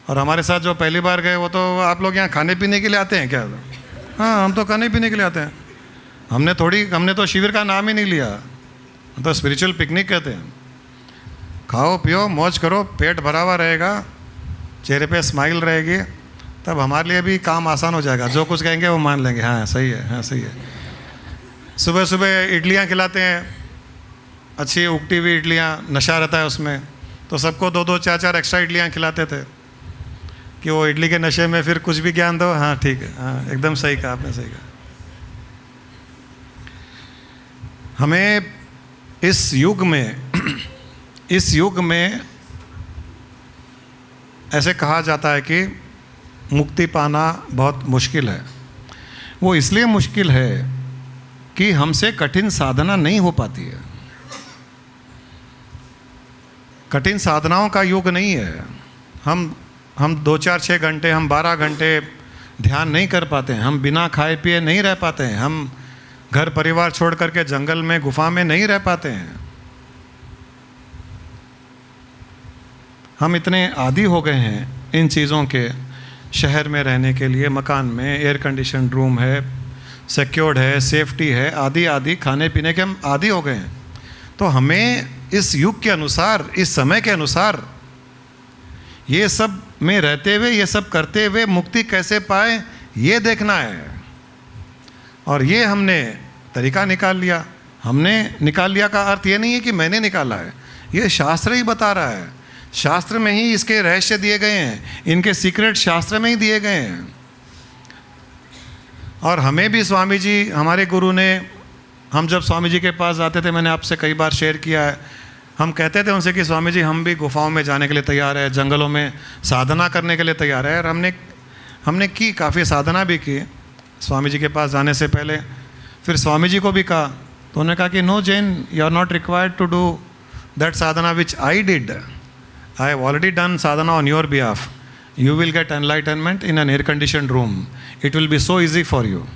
और हमारे साथ जो पहली बार गए वो तो आप लोग यहाँ खाने पीने के लिए आते हैं क्या? हाँ, हम तो खाने पीने के लिए आते हैं। हमने तो शिविर का नाम ही नहीं लिया, तो स्पिरिचुअल पिकनिक कहते हैं। खाओ पियो मौज करो, पेट भरा हुआ रहेगा, चेहरे पे स्माइल रहेगी, तब हमारे लिए भी काम आसान हो जाएगा। जो कुछ कहेंगे वो मान लेंगे, हाँ सही है, हाँ सही है। सुबह सुबह इडलियाँ खिलाते हैं, अच्छी उगटी हुई इडलियाँ, नशा रहता है उसमें, तो सबको 2-2 4-4 एक्स्ट्रा इडलियाँ खिलाते थे कि वो इडली के नशे में फिर कुछ भी ज्ञान दो। हाँ ठीक है, हाँ एकदम सही कहा आपने, सही कहा। हमें इस युग में ऐसे कहा जाता है कि मुक्ति पाना बहुत मुश्किल है। वो इसलिए मुश्किल है कि हमसे कठिन साधना नहीं हो पाती है। कठिन साधनाओं का युग नहीं है। हम 2-4-6 घंटे, हम 12 घंटे ध्यान नहीं कर पाते हैं। हम बिना खाए पिए नहीं रह पाते हैं। हम घर परिवार छोड़ करके जंगल में गुफा में नहीं रह पाते हैं। हम इतने आदी हो गए हैं इन चीज़ों के, शहर में रहने के लिए, मकान में एयर कंडीशन रूम है, सिक्योर्ड है, सेफ्टी है, आदि खाने पीने के हम आदी हो गए हैं। तो हमें इस युग के अनुसार, इस समय के अनुसार ये सब में रहते हुए, ये सब करते हुए मुक्ति कैसे पाए ये देखना है। और ये हमने तरीका निकाल लिया। हमने निकाल लिया का अर्थ ये नहीं है कि मैंने निकाला है, ये शास्त्र ही बता रहा है। शास्त्र में ही इसके रहस्य दिए गए हैं, इनके सीक्रेट शास्त्र में ही दिए गए हैं। और हमें भी स्वामी जी, हमारे गुरु ने, हम जब स्वामी जी के पास जाते थे, मैंने आपसे कई बार शेयर किया है, हम कहते थे उनसे कि स्वामी जी हम भी गुफाओं में जाने के लिए तैयार है, जंगलों में साधना करने के लिए तैयार है। और हमने की, काफ़ी साधना भी की स्वामी जी के पास जाने से पहले। फिर स्वामी जी को भी कहा, तो उन्होंने कहा कि no Jain, you are not required to do that sadhana which I did. I have already done sadhana on your behalf. You will get enlightenment in an air conditioned room. It will be so easy for you.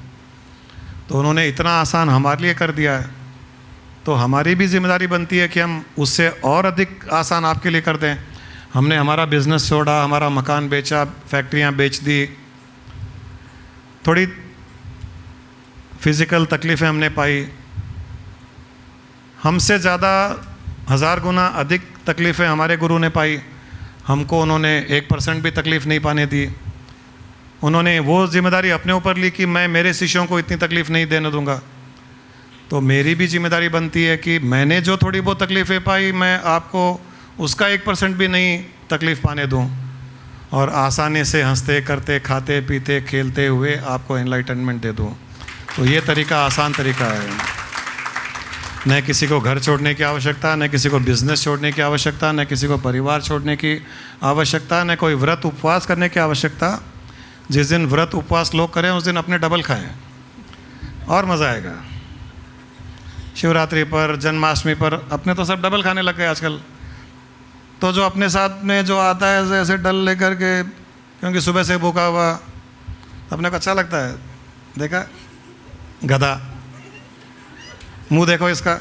तो उन्होंने इतना आसान हमारे लिए कर दिया है, तो हमारी भी जिम्मेदारी बनती है कि हम उससे और अधिक आसान आपके लिए कर दें। हमने हमारा बिजनेस छोड़ा, हमारा मकान बेचा, फैक्ट्रियां बेच दी, थोड़ी फिज़िकल तकलीफ़ें हमने पाई। हमसे ज़्यादा 1000 गुना अधिक तकलीफ़ें हमारे गुरु ने पाई। हमको उन्होंने 1% भी तकलीफ़ नहीं पाने दी। उन्होंने वो जिम्मेदारी अपने ऊपर ली कि मैं मेरे शिष्यों को इतनी तकलीफ़ नहीं देने दूंगा। तो मेरी भी जिम्मेदारी बनती है कि मैंने जो थोड़ी बहुत तकलीफ़ें पाई, मैं आपको उसका 1% भी नहीं तकलीफ़ पाने दूं, और आसानी से हंसते करते खाते पीते खेलते हुए आपको एनलाइटनमेंट दे दूं। तो ये तरीका आसान तरीका है। न किसी को घर छोड़ने की आवश्यकता, न किसी को बिज़नेस छोड़ने की आवश्यकता, न किसी को परिवार छोड़ने की आवश्यकता, न कोई व्रत उपवास करने की आवश्यकता। जिस दिन व्रत उपवास लोग करें उस दिन अपने डबल खाएं और मज़ा आएगा। शिवरात्रि पर, जन्माष्टमी पर अपने तो सब डबल खाने लग गए आजकल। तो जो अपने साथ में जो आता है ऐसे डल लेकर के, क्योंकि सुबह से भूखा हुआ, अपने को अच्छा लगता है। देखा गधा, मुंह देखो इसका।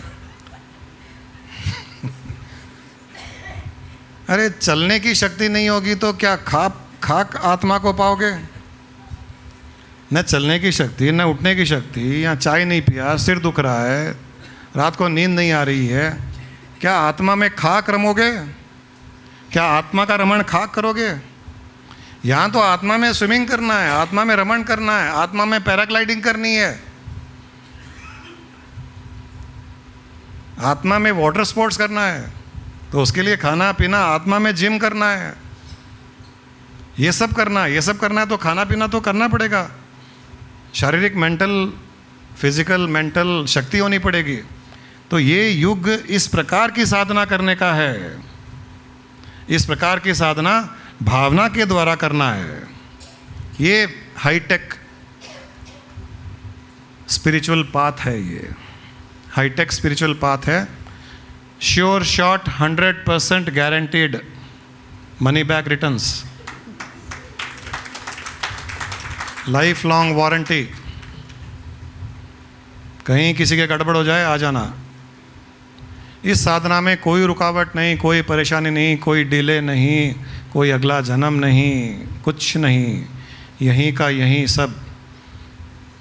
अरे चलने की शक्ति नहीं होगी तो क्या खाक आत्मा को पाओगे? न चलने की शक्ति, न उठने की शक्ति, या चाय नहीं पिया, सिर दुख रहा है, रात को नींद नहीं आ रही है, क्या आत्मा में खाक रमोगे? क्या आत्मा का रमण खाक करोगे? यहाँ तो आत्मा में स्विमिंग करना है, आत्मा में रमण करना है, आत्मा में पैराग्लाइडिंग करनी है, आत्मा में वाटर स्पोर्ट्स करना है। तो उसके लिए खाना पीना, आत्मा में जिम करना है, ये सब करना है। तो खाना पीना तो करना पड़ेगा। शारीरिक, मेंटल, फिजिकल, मेंटल शक्ति होनी पड़ेगी। तो ये युग इस प्रकार की साधना करने का है। इस प्रकार की साधना भावना के द्वारा करना है। ये हाईटेक स्पिरिचुअल पाथ है। ये हाईटेक स्पिरिचुअल पाथ है। Sure shot, 100% guaranteed money back returns, life long warranty. कहीं किसी के गड़बड़ हो जाए, आ जाना। इस साधना में कोई रुकावट नहीं, कोई परेशानी नहीं, कोई डिले नहीं, कोई अगला जन्म नहीं, कुछ नहीं। यहीं का यहीं सब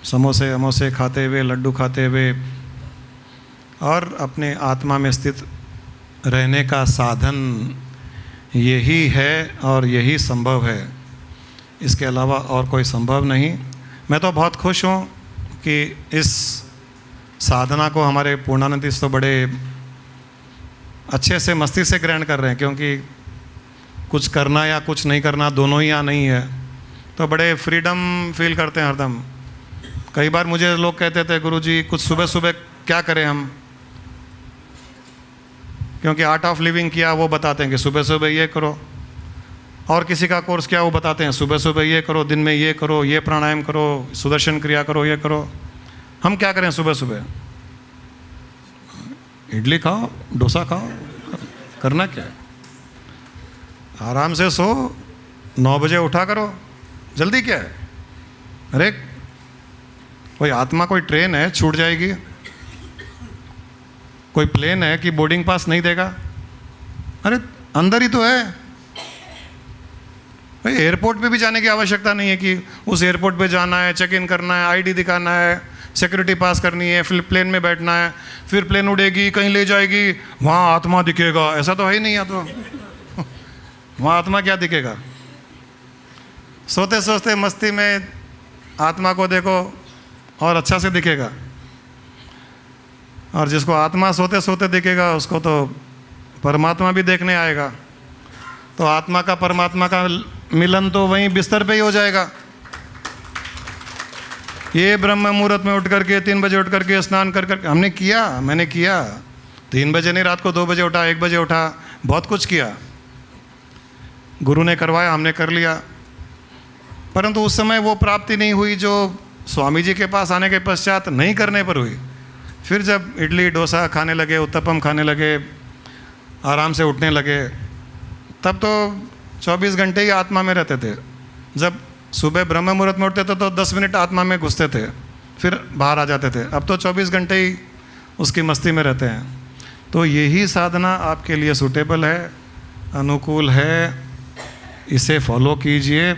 समोसे अमोसे खाते हुए, लड्डू खाते हुए, और अपने आत्मा में स्थित रहने का साधन यही है और यही संभव है, इसके अलावा और कोई संभव नहीं। मैं तो बहुत खुश हूँ कि इस साधना को हमारे पूर्णानंद तो बड़े अच्छे से मस्ती से ग्रहण कर रहे हैं, क्योंकि कुछ करना या कुछ नहीं करना दोनों ही यहाँ नहीं है, तो बड़े फ्रीडम फील करते हैं हरदम। कई बार मुझे लोग कहते थे, गुरुजी कुछ सुबह सुबह क्या करें हम, क्योंकि आर्ट ऑफ लिविंग किया वो बताते हैं कि सुबह सुबह ये करो, और किसी का कोर्स किया वो बताते हैं सुबह सुबह ये करो, दिन में ये करो, ये प्राणायाम करो, सुदर्शन क्रिया करो, ये करो। हम क्या करें सुबह सुबह? इडली खाओ, डोसा खाओ, करना क्या है? आराम से सो, 9 बजे उठा करो, जल्दी क्या है? अरे कोई आत्मा, कोई ट्रेन है छूट जाएगी, कोई प्लेन है कि बोर्डिंग पास नहीं देगा? अरे अंदर ही तो है भाई। एयरपोर्ट पे भी जाने की आवश्यकता नहीं है कि उस एयरपोर्ट पे जाना है, चेक इन करना है, आईडी दिखाना है, सिक्योरिटी पास करनी है, फिर प्लेन में बैठना है, फिर प्लेन उड़ेगी, कहीं ले जाएगी, वहाँ आत्मा दिखेगा, ऐसा तो है ही नहीं। या तो वहाँ आत्मा क्या दिखेगा? सोते सोते मस्ती में आत्मा को देखो और अच्छा से दिखेगा, और जिसको आत्मा सोते सोते दिखेगा उसको तो परमात्मा भी देखने आएगा। तो आत्मा का परमात्मा का मिलन तो वहीं बिस्तर पे ही हो जाएगा। ये ब्रह्म मुहूर्त में उठ करके 3 बजे उठ करके स्नान कर करके हमने किया, मैंने किया, 3 बजे नहीं, रात को 2 बजे उठा, 1 बजे उठा, बहुत कुछ किया, गुरु ने करवाया, हमने कर लिया। परंतु उस समय वो प्राप्ति नहीं हुई जो स्वामी जी के पास आने के पश्चात नहीं करने पर हुई। फिर जब इडली डोसा खाने लगे, उत्तपम खाने लगे, आराम से उठने लगे, तब तो 24 घंटे ही आत्मा में रहते थे। जब सुबह ब्रह्म मुहूर्त में उठते थे तो 10 मिनट आत्मा में घुसते थे, फिर बाहर आ जाते थे। अब तो 24 घंटे ही उसकी मस्ती में रहते हैं। तो यही साधना आपके लिए सूटेबल है, अनुकूल है, इसे फॉलो कीजिए,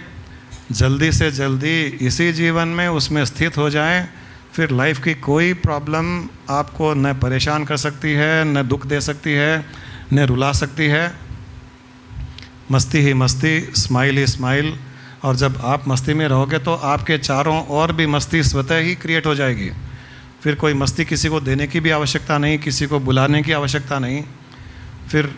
जल्दी से जल्दी इसी जीवन में उसमें स्थित हो जाएं। फिर लाइफ की कोई प्रॉब्लम आपको न परेशान कर सकती है, न दुख दे सकती है, न रुला सकती है। मस्ती ही मस्ती, स्माइल ही स्माइल। और जब आप मस्ती में रहोगे तो आपके चारों ओर भी मस्ती स्वतः ही क्रिएट हो जाएगी। फिर कोई मस्ती किसी को देने की भी आवश्यकता नहीं, किसी को बुलाने की आवश्यकता नहीं। फिर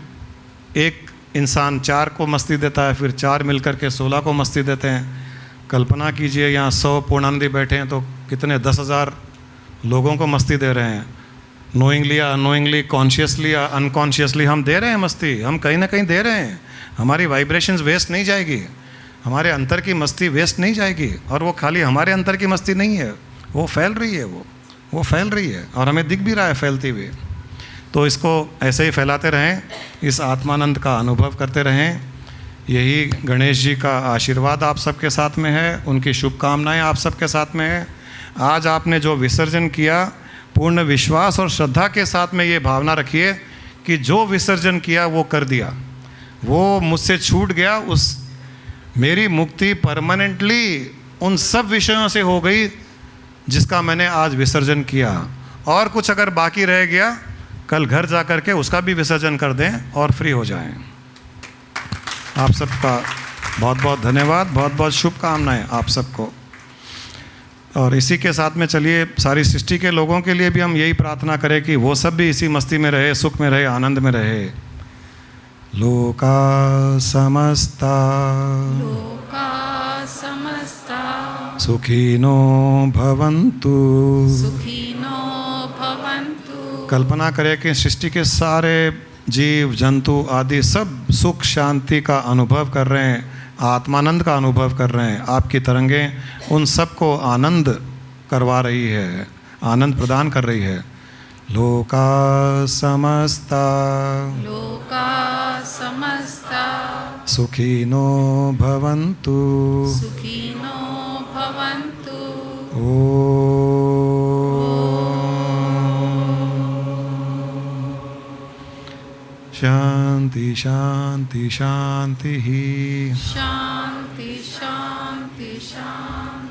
एक इंसान 4 को मस्ती देता है, फिर 4 मिलकर के 16 को मस्ती देते हैं। कल्पना कीजिए यहाँ 100 पूर्णानंदी बैठे हैं तो कितने 10,000 लोगों को मस्ती दे रहे हैं। नोइंगली या अनोइंगली, कॉन्शियसली या अनकॉन्शियसली हम दे रहे हैं मस्ती, हम कहीं ना कहीं दे रहे हैं। हमारी वाइब्रेशंस वेस्ट नहीं जाएगी, हमारे अंतर की मस्ती वेस्ट नहीं जाएगी। और वो खाली हमारे अंतर की मस्ती नहीं है, वो फैल रही है, वो फैल रही है और हमें दिख भी रहा है फैलती हुई। तो इसको ऐसे ही फैलाते रहें, इस आत्मानंद का अनुभव करते रहें। यही गणेश जी का आशीर्वाद आप सबके साथ में है, उनकी शुभकामनाएं आप सबके साथ में है। आज आपने जो विसर्जन किया, पूर्ण विश्वास और श्रद्धा के साथ में ये भावना रखिए कि जो विसर्जन किया वो कर दिया, वो मुझसे छूट गया, उस मेरी मुक्ति परमानेंटली उन सब विषयों से हो गई जिसका मैंने आज विसर्जन किया। और कुछ अगर बाकी रह गया, कल घर जा कर के उसका भी विसर्जन कर दें और फ्री हो जाएं। आप सबका बहुत बहुत धन्यवाद, बहुत बहुत शुभकामनाएं आप सबको। और इसी के साथ में चलिए सारी सृष्टि के लोगों के लिए भी हम यही प्रार्थना करें कि वो सब भी इसी मस्ती में रहे, सुख में रहे, आनंद में रहे। लोका समस्ता सुखिनो भवन्तु। कल्पना करें कि सृष्टि के सारे जीव जंतु आदि सब सुख शांति का अनुभव कर रहे हैं, आत्मानंद का अनुभव कर रहे हैं। आपकी तरंगें उन सबको आनंद करवा रही है, आनंद प्रदान कर रही है। लोका समस्ता सुखिनो भवन्तु। शांति शांति शांति ही। शांति शांति शांति।